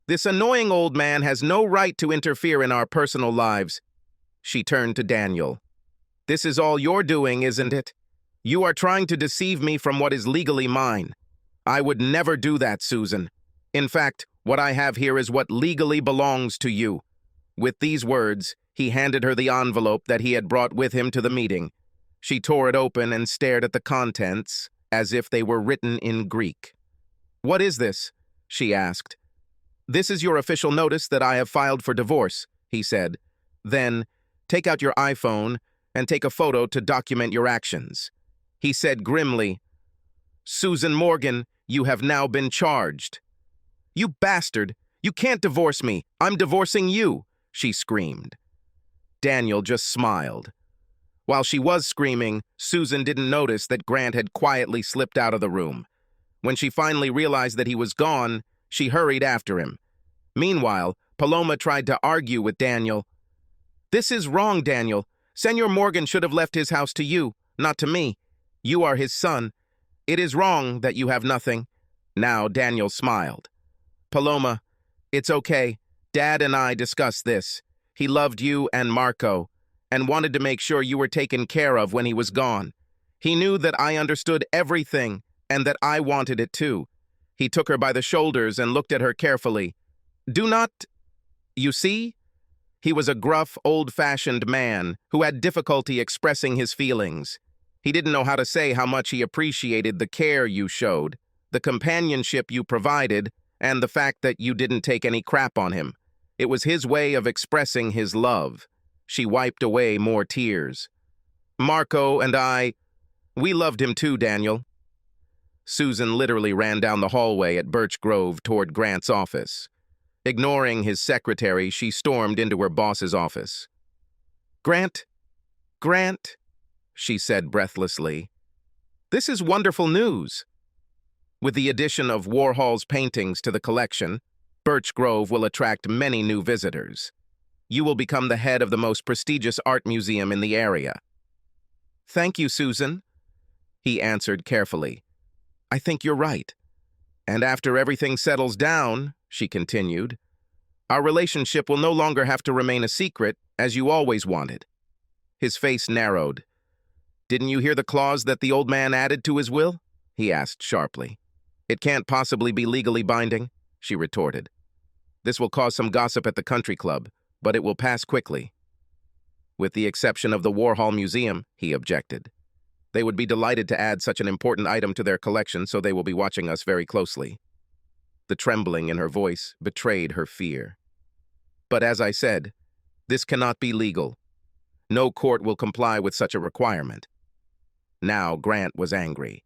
Speaker 1: "This annoying old man has no right to interfere in our personal lives." She turned to Daniel. "This is all you're doing, isn't it? You are trying to deceive me from what is legally mine. I would never do that, Susan. In fact, what I have here is what legally belongs to you." With these words, he handed her the envelope that he had brought with him to the meeting. She tore it open and stared at the contents as if they were written in Greek. "What is this?" she asked. "This is your official notice that I have filed for divorce," he said. "Then, take out your iPhone and take a photo to document your actions. He said grimly, "Susan Morgan, you have now been charged." "You bastard! You can't divorce me! I'm divorcing you!" she screamed. Daniel just smiled. While she was screaming, Susan didn't notice that Grant had quietly slipped out of the room. When she finally realized that he was gone, she hurried after him. Meanwhile, Paloma tried to argue with Daniel. "This is wrong, Daniel. Senor Morgan should have left his house to you, not to me. You are his son. It is wrong that you have nothing." Now Daniel smiled. "Paloma, it's okay. Dad and I discussed this. He loved you and Marco, and wanted to make sure you were taken care of when he was gone. He knew that I understood everything, and that I wanted it too." He took her by the shoulders and looked at her carefully. "Do not... You see?" He was a gruff, old-fashioned man who had difficulty expressing his feelings. He didn't know how to say how much he appreciated the care you showed, the companionship you provided, and the fact that you didn't take any crap on him. It was his way of expressing his love. She wiped away more tears. "Marco and we loved him too, Daniel." Susan literally ran down the hallway at Birch Grove toward Grant's office. Ignoring his secretary, she stormed into her boss's office. Grant, she said breathlessly. "This is wonderful news." With the addition of Warhol's paintings to the collection, Birch Grove will attract many new visitors. You will become the head of the most prestigious art museum in the area. "Thank you, Susan," he answered carefully. "I think you're right. And after everything settles down," she continued, "our relationship will no longer have to remain a secret, as you always wanted." His face narrowed. "Didn't you hear the clause that the old man added to his will?" he asked sharply. "It can't possibly be legally binding," she retorted. "This will cause some gossip at the country club, but it will pass quickly." "With the exception of the Warhol Museum," he objected. "They would be delighted to add such an important item to their collection, so they will be watching us very closely." The trembling in her voice betrayed her fear. "But as I said, this cannot be legal. No court will comply with such a requirement." Now Grant was angry.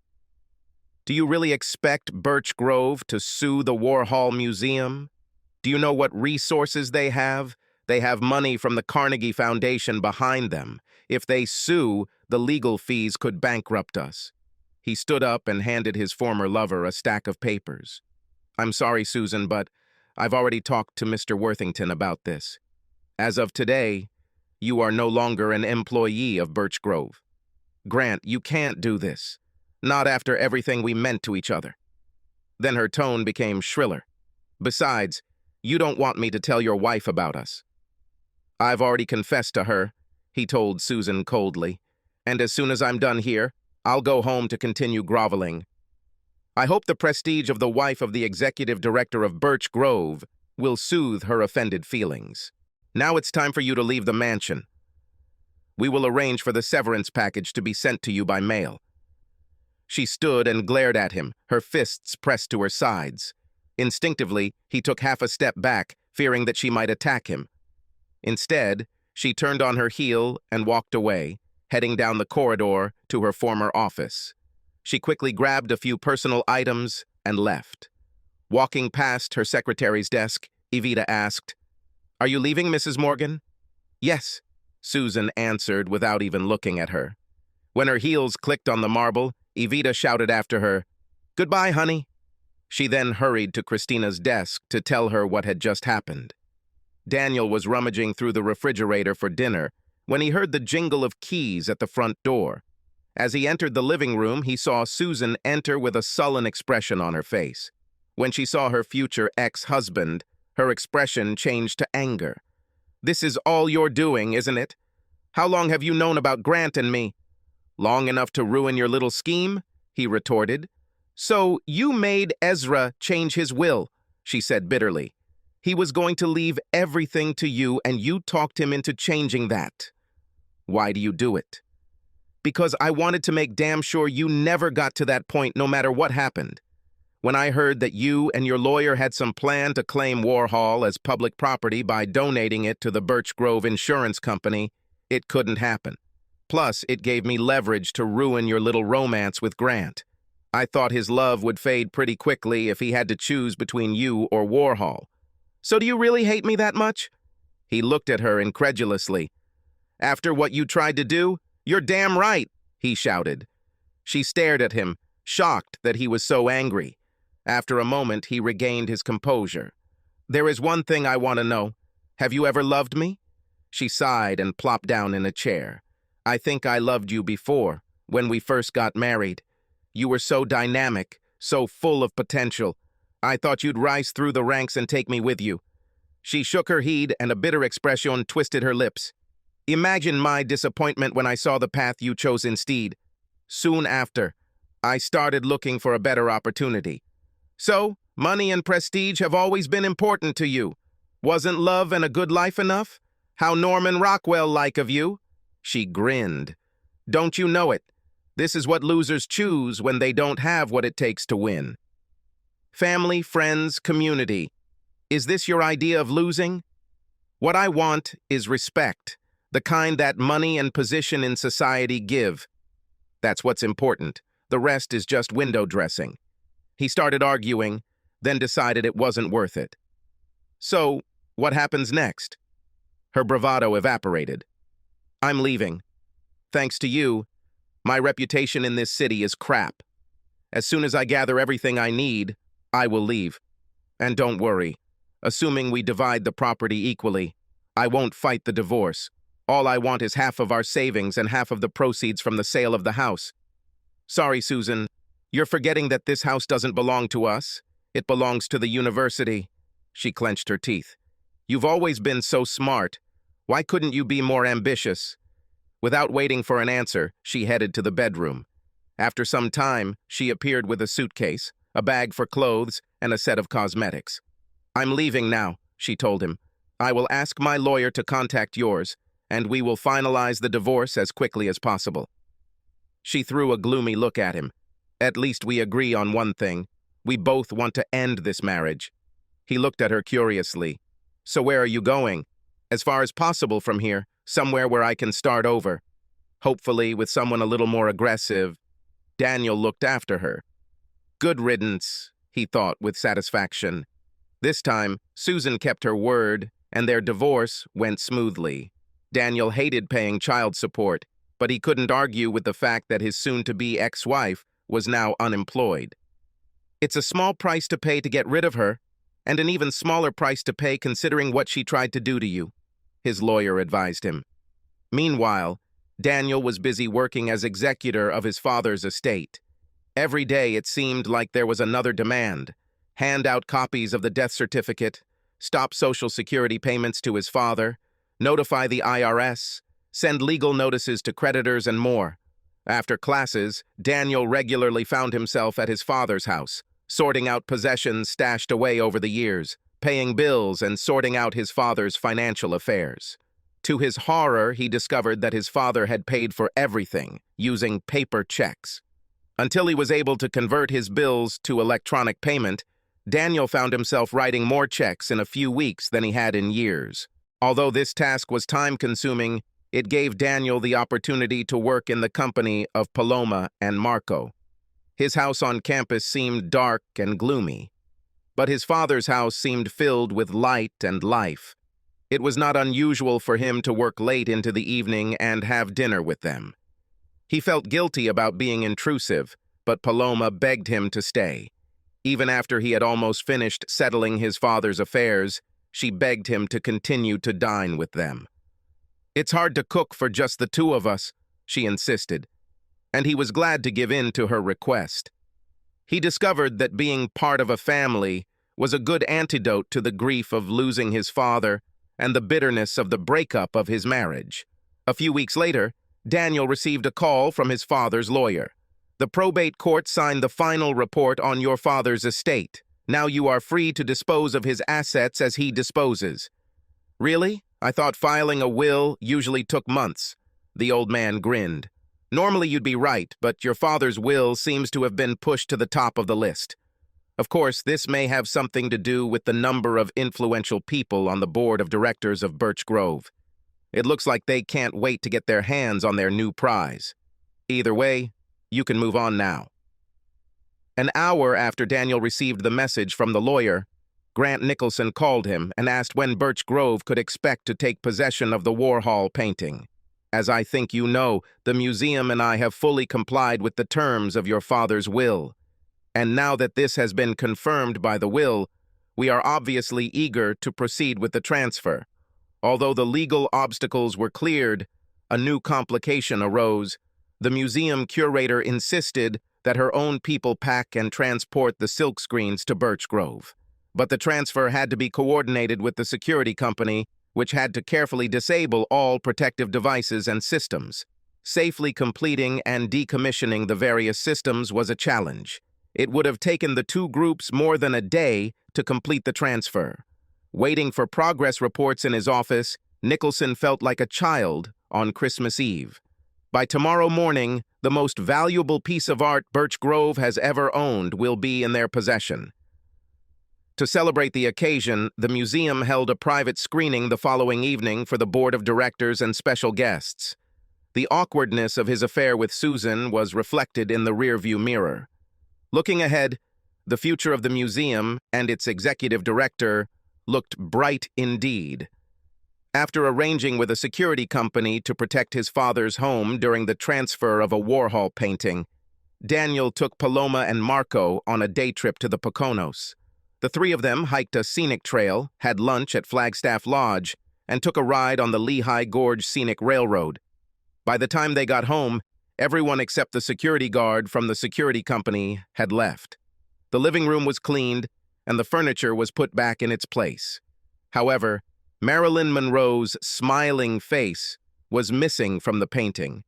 Speaker 1: "Do you really expect Birch Grove to sue the Warhol Museum? Do you know what resources they have? They have money from the Carnegie Foundation behind them. If they sue, the legal fees could bankrupt us." He stood up and handed his former lover a stack of papers. "I'm sorry, Susan, but I've already talked to Mr. Worthington about this. As of today, you are no longer an employee of Birch Grove. Grant, you can't do this. Not after everything we meant to each other." Then her tone became shriller. "Besides, you don't want me to tell your wife about us." "I've already confessed to her," he told Susan coldly, "and as soon as I'm done here, I'll go home to continue groveling. I hope the prestige of the wife of the executive director of Birch Grove will soothe her offended feelings. Now it's time for you to leave the mansion. We will arrange for the severance package to be sent to you by mail." She stood and glared at him, her fists pressed to her sides. Instinctively, he took half a step back, fearing that she might attack him. Instead, she turned on her heel and walked away, heading down the corridor to her former office. She quickly grabbed a few personal items and left. Walking past her secretary's desk, Evita asked, "Are you leaving, Mrs. Morgan?" "Yes," Susan answered without even looking at her. When her heels clicked on the marble, Evita shouted after her, "Goodbye, honey." She then hurried to Christina's desk to tell her what had just happened. Daniel was rummaging through the refrigerator for dinner when he heard the jingle of keys at the front door. As he entered the living room, he saw Susan enter with a sullen expression on her face. When she saw her future ex-husband, her expression changed to anger. "This is all you're doing, isn't it? How long have you known about Grant and me?" "Long enough to ruin your little scheme?" he retorted. "So you made Ezra change his will," she said bitterly. "He was going to leave everything to you, and you talked him into changing that. Why do you do it?" "Because I wanted to make damn sure you never got to that point, no matter what happened. When I heard that you and your lawyer had some plan to claim Warhol as public property by donating it to the Birch Grove Insurance Company, it couldn't happen. Plus, it gave me leverage to ruin your little romance with Grant. I thought his love would fade pretty quickly if he had to choose between you or Warhol. So do you really hate me that much? He looked at her incredulously. After what you tried to do? You're damn right, he shouted. She stared at him, shocked that he was so angry. After a moment, he regained his composure. There is one thing I want to know. Have you ever loved me? She sighed and plopped down in a chair. I think I loved you before, when we first got married. You were so dynamic, so full of potential. I thought you'd rise through the ranks and take me with you. She shook her head and a bitter expression twisted her lips. Imagine my disappointment when I saw the path you chose instead. Soon after, I started looking for a better opportunity. So, money and prestige have always been important to you. Wasn't love and a good life enough? How Norman Rockwell-like of you? She grinned. Don't you know it? This is what losers choose when they don't have what it takes to win. Family, friends, community. Is this your idea of losing? What I want is respect, the kind that money and position in society give. That's what's important. The rest is just window dressing. He started arguing, then decided it wasn't worth it. So, what happens next? Her bravado evaporated. I'm leaving. Thanks to you, my reputation in this city is crap. As soon as I gather everything I need, I will leave. And don't worry, assuming we divide the property equally, I won't fight the divorce. All I want is half of our savings and half of the proceeds from the sale of the house. Sorry, Susan, you're forgetting that this house doesn't belong to us. It belongs to the university. She clenched her teeth. You've always been so smart. Why couldn't you be more ambitious? Without waiting for an answer, she headed to the bedroom. After some time, she appeared with a suitcase, a bag for clothes, and a set of cosmetics. I'm leaving now, she told him. I will ask my lawyer to contact yours, and we will finalize the divorce as quickly as possible. She threw a gloomy look at him. At least we agree on one thing. We both want to end this marriage. He looked at her curiously. So where are you going? As far as possible from here, somewhere where I can start over. Hopefully with someone a little more aggressive. Daniel looked after her. Good riddance, he thought with satisfaction. This time, Susan kept her word, and their divorce went smoothly. Daniel hated paying child support, but he couldn't argue with the fact that his soon-to-be ex-wife was now unemployed. It's a small price to pay to get rid of her, and an even smaller price to pay considering what she tried to do to you, his lawyer advised him. Meanwhile, Daniel was busy working as executor of his father's estate. Every day it seemed like there was another demand. Hand out copies of the death certificate, stop Social Security payments to his father, notify the IRS, send legal notices to creditors, and more. After classes, Daniel regularly found himself at his father's house, sorting out possessions stashed away over the years, paying bills and sorting out his father's financial affairs. To his horror, he discovered that his father had paid for everything, using paper checks. Until he was able to convert his bills to electronic payment, Daniel found himself writing more checks in a few weeks than he had in years. Although this task was time-consuming, it gave Daniel the opportunity to work in the company of Paloma and Marco. His house on campus seemed dark and gloomy, but his father's house seemed filled with light and life. It was not unusual for him to work late into the evening and have dinner with them. He felt guilty about being intrusive, but Paloma begged him to stay. Even after he had almost finished settling his father's affairs, she begged him to continue to dine with them. It's hard to cook for just the two of us, she insisted, and he was glad to give in to her request. He discovered that being part of a family was a good antidote to the grief of losing his father and the bitterness of the breakup of his marriage. A few weeks later, Daniel received a call from his father's lawyer. The probate court signed the final report on your father's estate. Now you are free to dispose of his assets as he disposes. Really? I thought filing a will usually took months. The old man grinned. Normally you'd be right, but your father's will seems to have been pushed to the top of the list. Of course, this may have something to do with the number of influential people on the board of directors of Birch Grove. It looks like they can't wait to get their hands on their new prize. Either way, you can move on now. An hour after Daniel received the message from the lawyer, Grant Nicholson called him and asked when Birch Grove could expect to take possession of the Warhol painting. As I think you know, the museum and I have fully complied with the terms of your father's will. And now that this has been confirmed by the will, we are obviously eager to proceed with the transfer. Although the legal obstacles were cleared, a new complication arose. The museum curator insisted that her own people pack and transport the silkscreens to Birch Grove. But the transfer had to be coordinated with the security company, which had to carefully disable all protective devices and systems. Safely completing and decommissioning the various systems was a challenge. It would have taken the two groups more than a day to complete the transfer. Waiting for progress reports in his office, Nicholson felt like a child on Christmas Eve. By tomorrow morning, the most valuable piece of art Birch Grove has ever owned will be in their possession. To celebrate the occasion, the museum held a private screening the following evening for the board of directors and special guests. The awkwardness of his affair with Susan was reflected in the rearview mirror. Looking ahead, the future of the museum and its executive director looked bright indeed. After arranging with a security company to protect his father's home during the transfer of a Warhol painting, Daniel took Paloma and Marco on a day trip to the Poconos. The three of them hiked a scenic trail, had lunch at Flagstaff Lodge, and took a ride on the Lehigh Gorge Scenic Railroad. By the time they got home, everyone except the security guard from the security company had left. The living room was cleaned, and the furniture was put back in its place. However, Marilyn Monroe's smiling face was missing from the painting,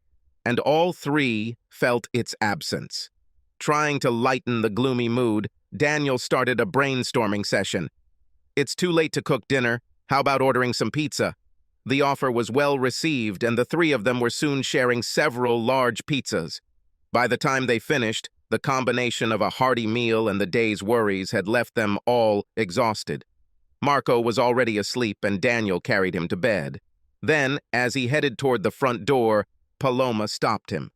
Speaker 1: and all three felt its absence. Trying to lighten the gloomy mood, Daniel started a brainstorming session. It's too late to cook dinner. How about ordering some pizza? The offer was well received, and the three of them were soon sharing several large pizzas. By the time they finished, the combination of a hearty meal and the day's worries had left them all exhausted. Marco was already asleep, and Daniel carried him to bed. Then, as he headed toward the front door, Paloma stopped him.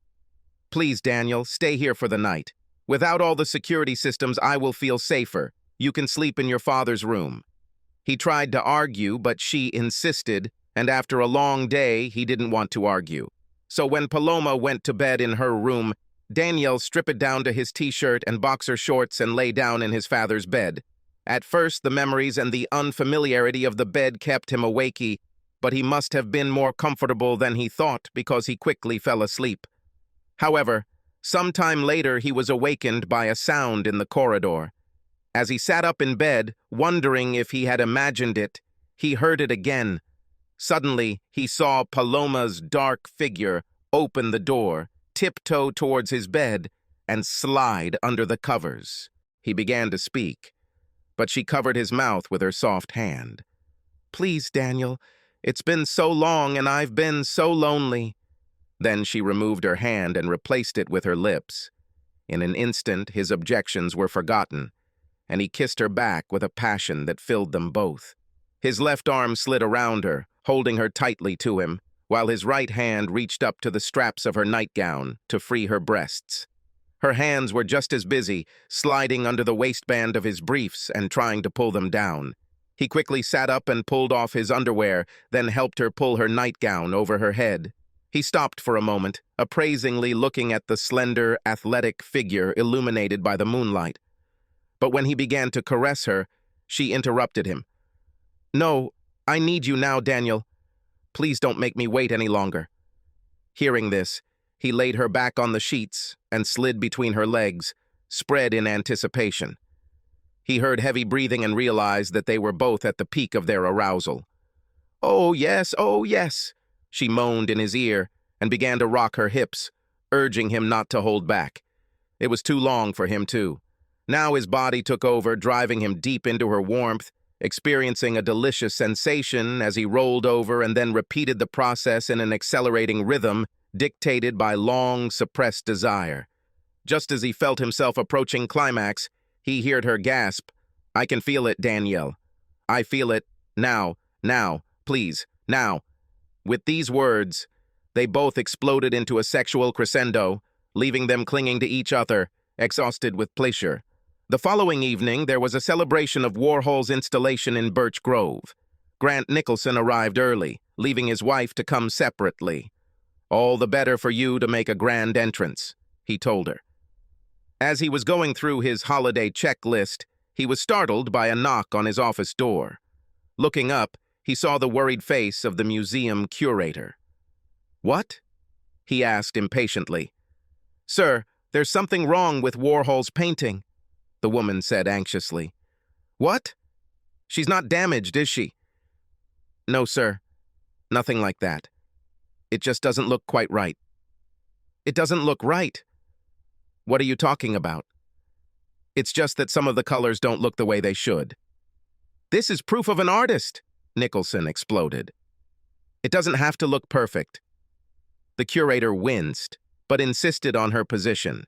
Speaker 1: "Please, Daniel, stay here for the night. Without all the security systems, I will feel safer. You can sleep in your father's room." He tried to argue, but she insisted, and after a long day, he didn't want to argue. So when Paloma went to bed in her room, Daniel stripped down to his t-shirt and boxer shorts and lay down in his father's bed. At first, the memories and the unfamiliarity of the bed kept him awakey, but he must have been more comfortable than he thought because he quickly fell asleep. However, sometime later he was awakened by a sound in the corridor. As he sat up in bed, wondering if he had imagined it, he heard it again. Suddenly, he saw Paloma's dark figure open the door, tiptoe towards his bed, and slide under the covers. He began to speak, but she covered his mouth with her soft hand. "Please, Daniel, it's been so long and I've been so lonely." Then she removed her hand and replaced it with her lips. In an instant, his objections were forgotten, and he kissed her back with a passion that filled them both. His left arm slid around her, holding her tightly to him, while his right hand reached up to the straps of her nightgown to free her breasts. Her hands were just as busy, sliding under the waistband of his briefs and trying to pull them down. He quickly sat up and pulled off his underwear, then helped her pull her nightgown over her head. He stopped for a moment, appraisingly looking at the slender, athletic figure illuminated by the moonlight. But when he began to caress her, she interrupted him. "No, I need you now, Daniel. Please don't make me wait any longer." Hearing this, he laid her back on the sheets and slid between her legs, spread in anticipation. He heard heavy breathing and realized that they were both at the peak of their arousal. "Oh, yes," she moaned in his ear and began to rock her hips, urging him not to hold back. It was too long for him, too. Now his body took over, driving him deep into her warmth, experiencing a delicious sensation as he rolled over and then repeated the process in an accelerating rhythm dictated by long, suppressed desire. Just as he felt himself approaching climax, he heard her gasp, "I can feel it, Danielle. I feel it. Now, please, now." With these words, they both exploded into a sexual crescendo, leaving them clinging to each other, exhausted with pleasure. The following evening, there was a celebration of Warhol's installation in Birch Grove. Grant Nicholson arrived early, leaving his wife to come separately. "All the better for you to make a grand entrance," he told her. As he was going through his holiday checklist, he was startled by a knock on his office door. Looking up, he saw the worried face of the museum curator. "What?" he asked impatiently. "Sir, there's something wrong with Warhol's painting," the woman said anxiously. "What? She's not damaged, is she?" "No, sir. Nothing like that. It just doesn't look quite right." "It doesn't look right? What are you talking about?" "It's just that some of the colors don't look the way they should." "This is proof of an artist," Nicholson exploded. "It doesn't have to look perfect." The curator winced, but insisted on her position.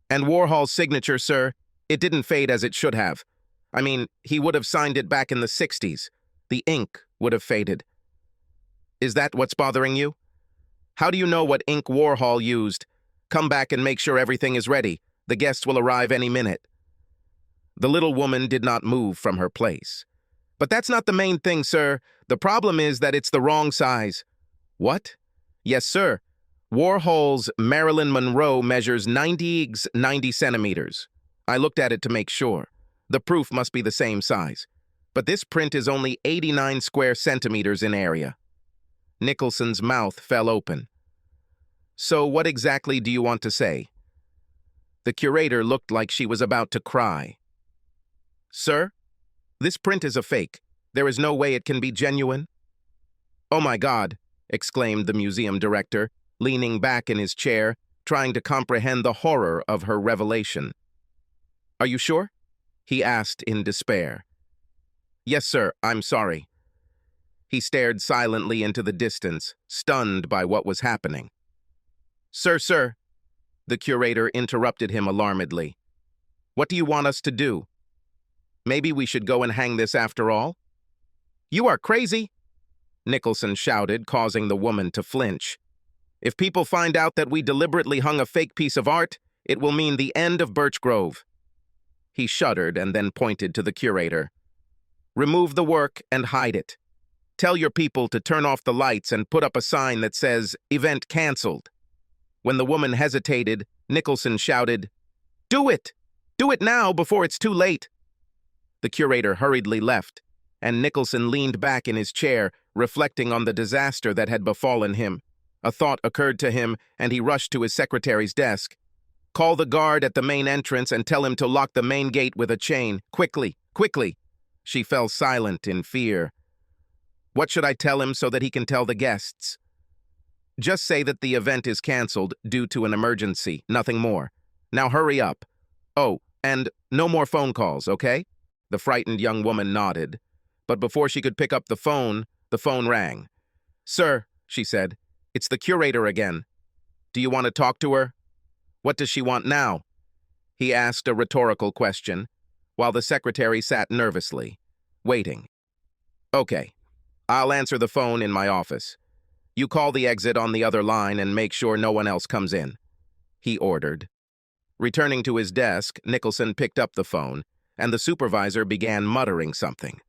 Speaker 1: "And Warhol's signature, sir, it didn't fade as it should have. I mean, he would have signed it back in the 60s. The ink would have faded." "Is that what's bothering you? How do you know what ink Warhol used? Come back and make sure everything is ready. The guests will arrive any minute." The little woman did not move from her place. "But that's not the main thing, sir. The problem is that it's the wrong size." "What?" "Yes, sir. Warhol's Marilyn Monroe measures 90 centimeters. I looked at it to make sure. The proof must be the same size. But this print is only 89 square centimeters in area." Nicholson's mouth fell open. "So what exactly do you want to say?" The curator looked like she was about to cry. "Sir, this print is a fake. There is no way it can be genuine." "Oh my God," exclaimed the museum director, leaning back in his chair, trying to comprehend the horror of her revelation. "Are you sure?" he asked in despair. "Yes, sir, I'm sorry." He stared silently into the distance, stunned by what was happening. Sir, the curator interrupted him alarmedly. "What do you want us to do? Maybe we should go and hang this after all?" "You are crazy!" Nicholson shouted, causing the woman to flinch. "If people find out that we deliberately hung a fake piece of art, it will mean the end of Birch Grove." He shuddered and then pointed to the curator. "Remove the work and hide it. Tell your people to turn off the lights and put up a sign that says, 'Event cancelled.'" When the woman hesitated, Nicholson shouted, "Do it! Do it now before it's too late!" The curator hurriedly left, and Nicholson leaned back in his chair, reflecting on the disaster that had befallen him. A thought occurred to him, and he rushed to his secretary's desk. "Call the guard at the main entrance and tell him to lock the main gate with a chain. Quickly, quickly!" She fell silent in fear. "What should I tell him so that he can tell the guests?" "Just say that the event is canceled due to an emergency, nothing more. Now hurry up. Oh, and no more phone calls, okay?" The frightened young woman nodded, but before she could pick up the phone rang. "Sir," she said, "it's the curator again. Do you want to talk to her?" "What does she want now?" He asked a rhetorical question, while the secretary sat nervously, waiting. "Okay, I'll answer the phone in my office. You call the exit on the other line and make sure no one else comes in," he ordered. Returning to his desk, Nicholson picked up the phone, and the supervisor began muttering something.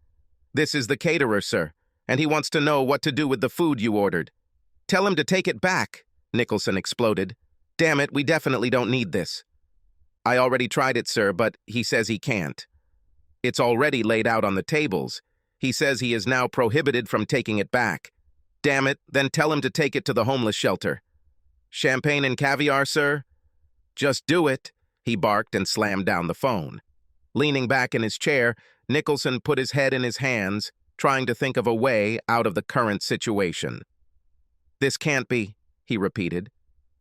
Speaker 1: "This is the caterer, sir, and he wants to know what to do with the food you ordered." "Tell him to take it back," Nicholson exploded. "Damn it, we definitely don't need this." "I already tried it, sir, but he says he can't. It's already laid out on the tables. He says he is now prohibited from taking it back." "Damn it, then tell him to take it to the homeless shelter." "Champagne and caviar, sir?" "Just do it," he barked and slammed down the phone. Leaning back in his chair, Nicholson put his head in his hands, trying to think of a way out of the current situation. "This can't be," he repeated.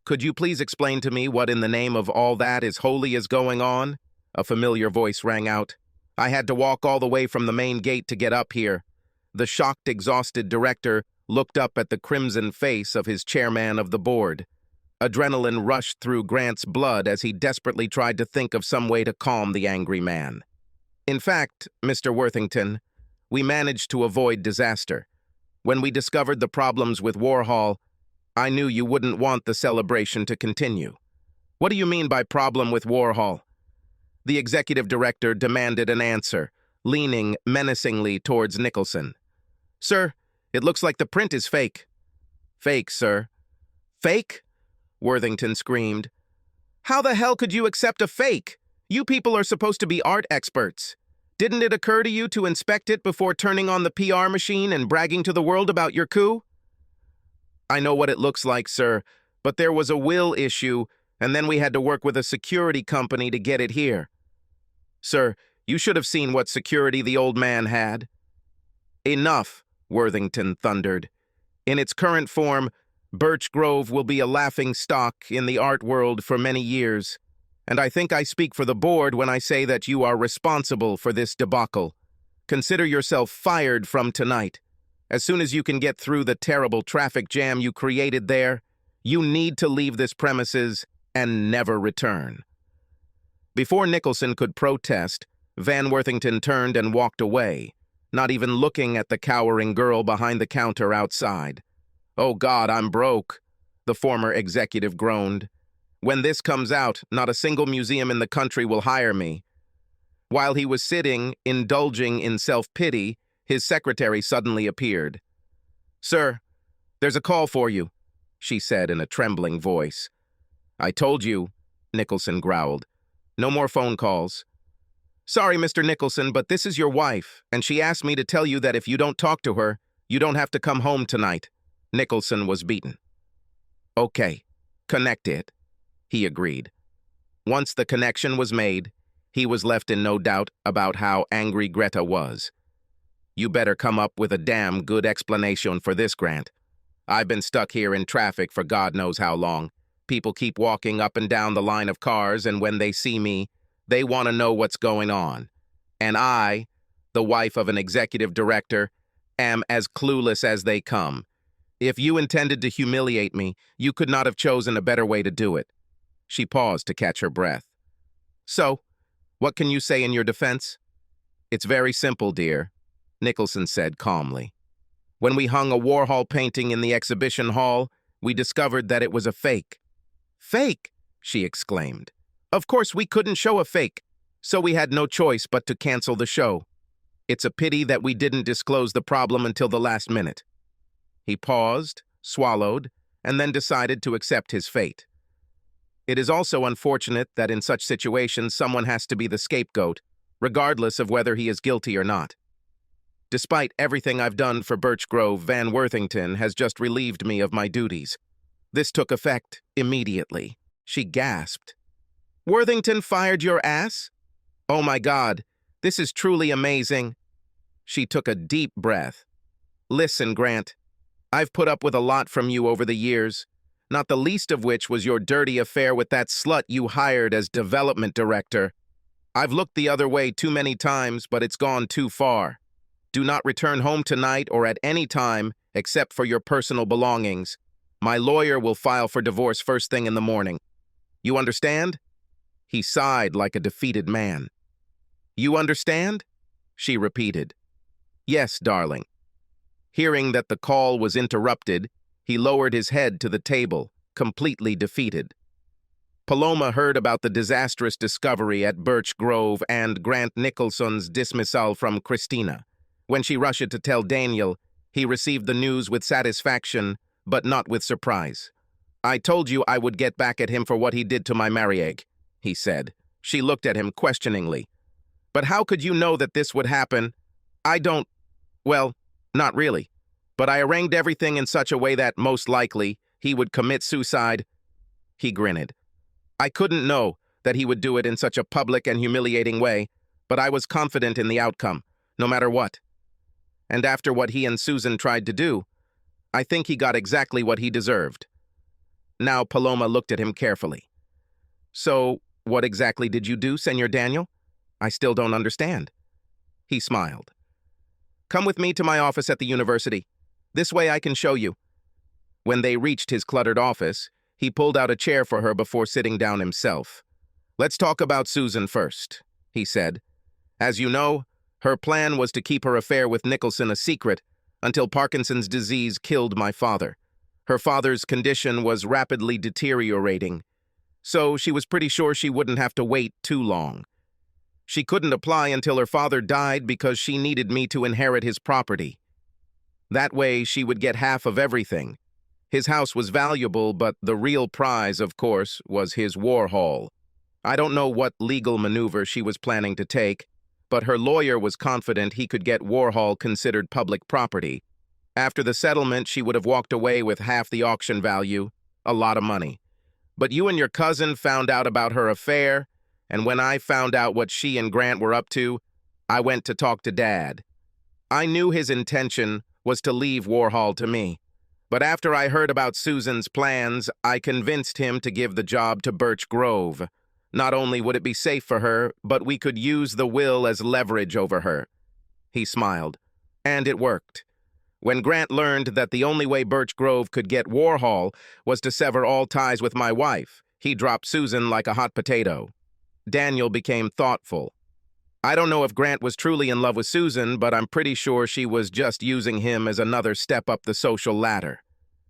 Speaker 1: "Could you please explain to me what in the name of all that is holy is going on?" A familiar voice rang out. "I had to walk all the way from the main gate to get up here." The shocked, exhausted director looked up at the crimson face of his chairman of the board. Adrenaline rushed through Grant's blood as he desperately tried to think of some way to calm the angry man. "In fact, Mr. Worthington, we managed to avoid disaster. When we discovered the problems with Warhol, I knew you wouldn't want the celebration to continue. What do you mean by problem with Warhol? The executive director demanded an answer, leaning menacingly towards Nicholson. Sir, it looks like the print is fake. Fake, sir. Fake? Worthington screamed. How the hell could you accept a fake? You people are supposed to be art experts. Didn't it occur to you to inspect it before turning on the PR machine and bragging to the world about your coup? I know what it looks like, sir, but there was a will issue, and then we had to work with a security company to get it here. Sir, you should have seen what security the old man had. Enough, Worthington thundered. In its current form, Birch Grove will be a laughing stock in the art world for many years, and I think I speak for the board when I say that you are responsible for this debacle. Consider yourself fired from tonight. As soon as you can get through the terrible traffic jam you created there, you need to leave this premises and never return. Before Nicholson could protest, Van Worthington turned and walked away, not even looking at the cowering girl behind the counter outside. Oh God, I'm broke, the former executive groaned. When this comes out, not a single museum in the country will hire me. While he was sitting, indulging in self-pity, his secretary suddenly appeared. Sir, there's a call for you, she said in a trembling voice. I told you, Nicholson growled. No more phone calls. Sorry, Mr. Nicholson, but this is your wife, and she asked me to tell you that if you don't talk to her, you don't have to come home tonight. Nicholson was beaten. Okay, connect it, he agreed. Once the connection was made, he was left in no doubt about how angry Greta was. You better come up with a damn good explanation for this, Grant. I've been stuck here in traffic for God knows how long. People keep walking up and down the line of cars, and when they see me, they want to know what's going on. And I, the wife of an executive director, am as clueless as they come. If you intended to humiliate me, you could not have chosen a better way to do it. She paused to catch her breath. So, what can you say in your defense? It's very simple, dear, Nicholson said calmly. When we hung a Warhol painting in the exhibition hall, we discovered that it was a fake. Fake? She exclaimed. Of course we couldn't show a fake, so we had no choice but to cancel the show. It's a pity that we didn't disclose the problem until the last minute. He paused, swallowed, and then decided to accept his fate. It is also unfortunate that in such situations someone has to be the scapegoat, regardless of whether he is guilty or not. Despite everything I've done for Birch Grove, Van Worthington has just relieved me of my duties. This took effect immediately. She gasped. Worthington fired your ass? Oh my God, this is truly amazing. She took a deep breath. Listen, Grant, I've put up with a lot from you over the years, not the least of which was your dirty affair with that slut you hired as development director. I've looked the other way too many times, but it's gone too far. Do not return home tonight or at any time except for your personal belongings. My lawyer will file for divorce first thing in the morning. You understand? He sighed like a defeated man. You understand? She repeated. Yes, darling. Hearing that the call was interrupted, he lowered his head to the table, completely defeated. Paloma heard about the disastrous discovery at Birch Grove and Grant Nicholson's dismissal from Christina. When she rushed to tell Daniel, he received the news with satisfaction, but not with surprise. I told you I would get back at him for what he did to my Mariegg, he said. She looked at him questioningly. But how could you know that this would happen? I don't... Well, not really. But I arranged everything in such a way that, most likely, he would commit suicide. He grinned. I couldn't know that he would do it in such a public and humiliating way, but I was confident in the outcome, no matter what. And after what he and Susan tried to do, I think he got exactly what he deserved. Now Paloma looked at him carefully. So, what exactly did you do, Senor Daniel? I still don't understand. He smiled. Come with me to my office at the university. This way I can show you. When they reached his cluttered office, he pulled out a chair for her before sitting down himself. Let's talk about Susan first, he said. As you know, her plan was to keep her affair with Nicholson a secret until Parkinson's disease killed my father. Her father's condition was rapidly deteriorating, so she was pretty sure she wouldn't have to wait too long. She couldn't apply until her father died because she needed me to inherit his property. That way, she would get half of everything. His house was valuable, but the real prize, of course, was his war haul. I don't know what legal maneuver she was planning to take, but her lawyer was confident he could get Warhol considered public property. After the settlement, she would have walked away with half the auction value, a lot of money. But you and your cousin found out about her affair, and when I found out what she and Grant were up to, I went to talk to Dad. I knew his intention was to leave Warhol to me, but after I heard about Susan's plans, I convinced him to give the job to Birch Grove. Not only would it be safe for her, but we could use the will as leverage over her. He smiled. And it worked. When Grant learned that the only way Birch Grove could get Warhol was to sever all ties with my wife, he dropped Susan like a hot potato. Daniel became thoughtful. I don't know if Grant was truly in love with Susan, but I'm pretty sure she was just using him as another step up the social ladder.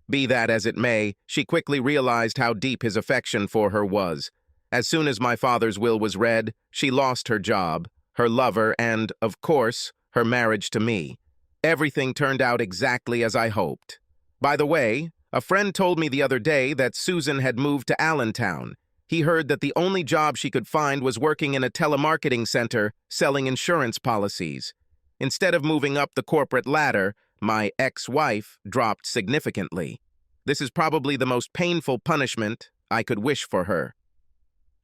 Speaker 1: Be that as it may, she quickly realized how deep his affection for her was. As soon as my father's will was read, she lost her job, her lover, and, of course, her marriage to me. Everything turned out exactly as I hoped. By the way, a friend told me the other day that Susan had moved to Allentown. He heard that the only job she could find was working in a telemarketing center selling insurance policies. Instead of moving up the corporate ladder, my ex-wife dropped significantly. This is probably the most painful punishment I could wish for her.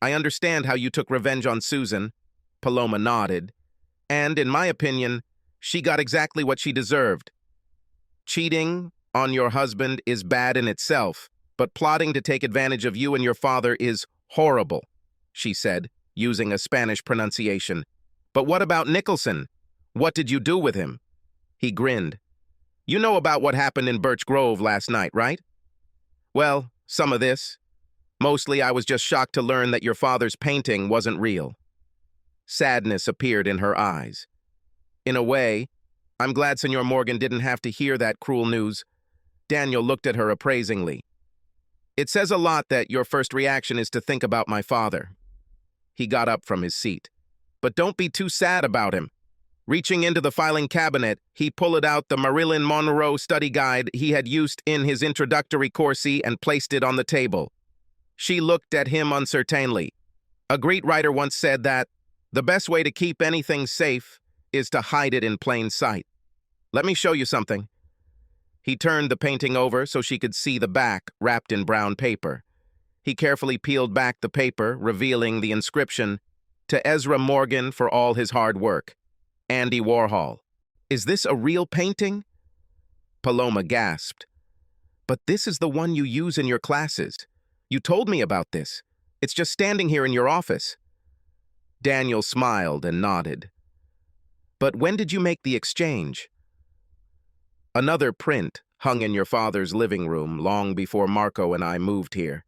Speaker 1: I understand how you took revenge on Susan, Paloma nodded, and, in my opinion, she got exactly what she deserved. Cheating on your husband is bad in itself, but plotting to take advantage of you and your father is horrible, she said, using a Spanish pronunciation. But what about Nicholson? What did you do with him? He grinned. You know about what happened in Birch Grove last night, right? Well, some of this. Mostly I was just shocked to learn that your father's painting wasn't real. Sadness appeared in her eyes. In a way, I'm glad Senor Morgan didn't have to hear that cruel news. Daniel looked at her appraisingly. It says a lot that your first reaction is to think about my father. He got up from his seat. But don't be too sad about him. Reaching into the filing cabinet, he pulled out the Marilyn Monroe study guide he had used in his introductory course and placed it on the table. She looked at him uncertainly. A great writer once said that the best way to keep anything safe is to hide it in plain sight. Let me show you something. He turned the painting over so she could see the back wrapped in brown paper. He carefully peeled back the paper, revealing the inscription, "To Ezra Morgan for all his hard work. Andy Warhol." Is this a real painting? Paloma gasped. But this is the one you use in your classes. You told me about this. It's just standing here in your office. Daniel smiled and nodded. But when did you make the exchange? Another print hung in your father's living room long before Marco and I moved here.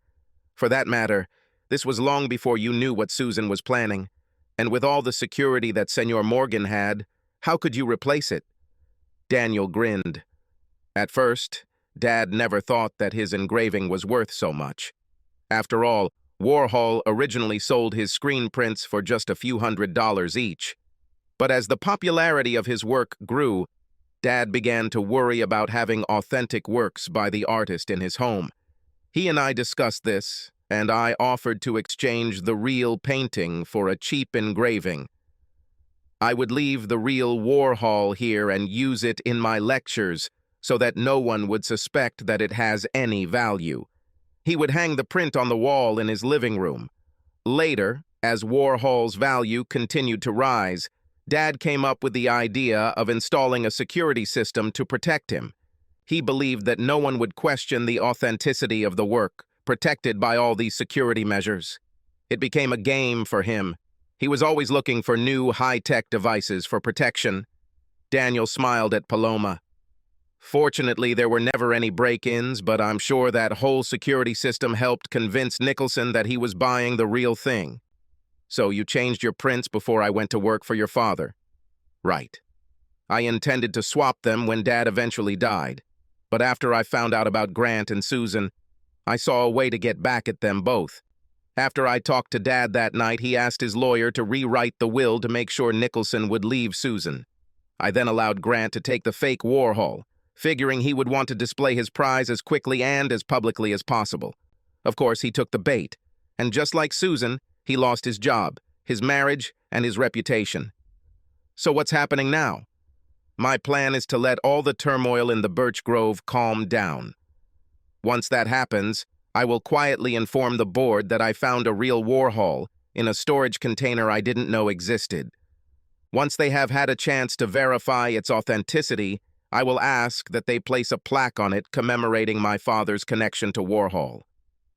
Speaker 1: For that matter, this was long before you knew what Susan was planning. And with all the security that Senor Morgan had, how could you replace it? Daniel grinned. At first, Dad never thought that his engraving was worth so much. After all, Warhol originally sold his screen prints for just a few $100s each. But as the popularity of his work grew, Dad began to worry about having authentic works by the artist in his home. He and I discussed this, and I offered to exchange the real painting for a cheap engraving. I would leave the real Warhol here and use it in my lectures so that no one would suspect that it has any value. He would hang the print on the wall in his living room. Later, as Warhol's value continued to rise, Dad came up with the idea of installing a security system to protect him. He believed that no one would question the authenticity of the work, protected by all these security measures. It became a game for him. He was always looking for new high-tech devices for protection. Daniel smiled at Paloma. Fortunately, there were never any break-ins, but I'm sure that whole security system helped convince Nicholson that he was buying the real thing. So you changed your prints before I went to work for your father? Right. I intended to swap them when Dad eventually died. But after I found out about Grant and Susan, I saw a way to get back at them both. After I talked to Dad that night, he asked his lawyer to rewrite the will to make sure Nicholson would leave Susan. I then allowed Grant to take the fake Warhol, figuring he would want to display his prize as quickly and as publicly as possible. Of course, he took the bait, and just like Susan, he lost his job, his marriage, and his reputation. So what's happening now? My plan is to let all the turmoil in the Birch Grove calm down. Once that happens, I will quietly inform the board that I found a real Warhol in a storage container I didn't know existed. Once they have had a chance to verify its authenticity, I will ask that they place a plaque on it commemorating my father's connection to Warhol.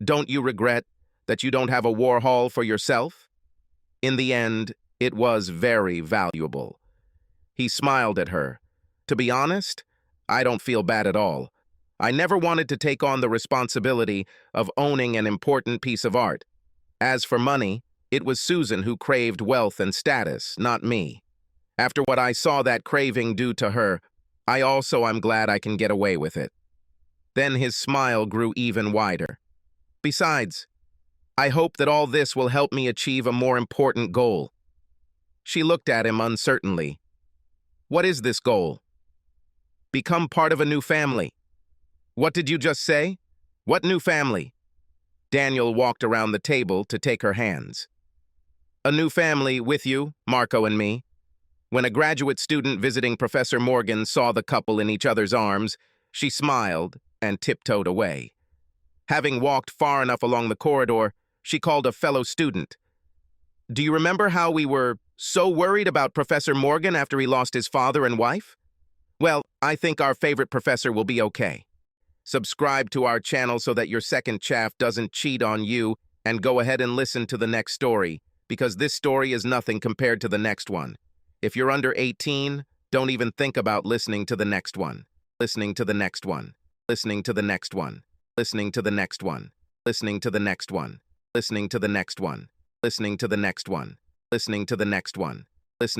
Speaker 1: Don't you regret that you don't have a Warhol for yourself? In the end, it was very valuable. He smiled at her. To be honest, I don't feel bad at all. I never wanted to take on the responsibility of owning an important piece of art. As for money, it was Susan who craved wealth and status, not me. After what I saw that craving do to her, I'm glad I can get away with it. Then his smile grew even wider. Besides, I hope that all this will help me achieve a more important goal. She looked at him uncertainly. What is this goal? Become part of a new family. What did you just say? What new family? Daniel walked around the table to take her hands. A new family with you, Marco and me. When a graduate student visiting Professor Morgan saw the couple in each other's arms, she smiled and tiptoed away. Having walked far enough along the corridor, she called a fellow student. Do you remember how we were so worried about Professor Morgan after he lost his father and wife? Well, I think our favorite professor will be okay. Subscribe to our channel so that your second chaff doesn't cheat on you, and go ahead and listen to the next story, because this story is nothing compared to the next one. If you're under 18, don't even think about listening to the next one. Listening to the next one. Listening to the next one. Listening to the next one. Listening to the next one. Listening to the next one. Listening to the next one. Listening to the next one.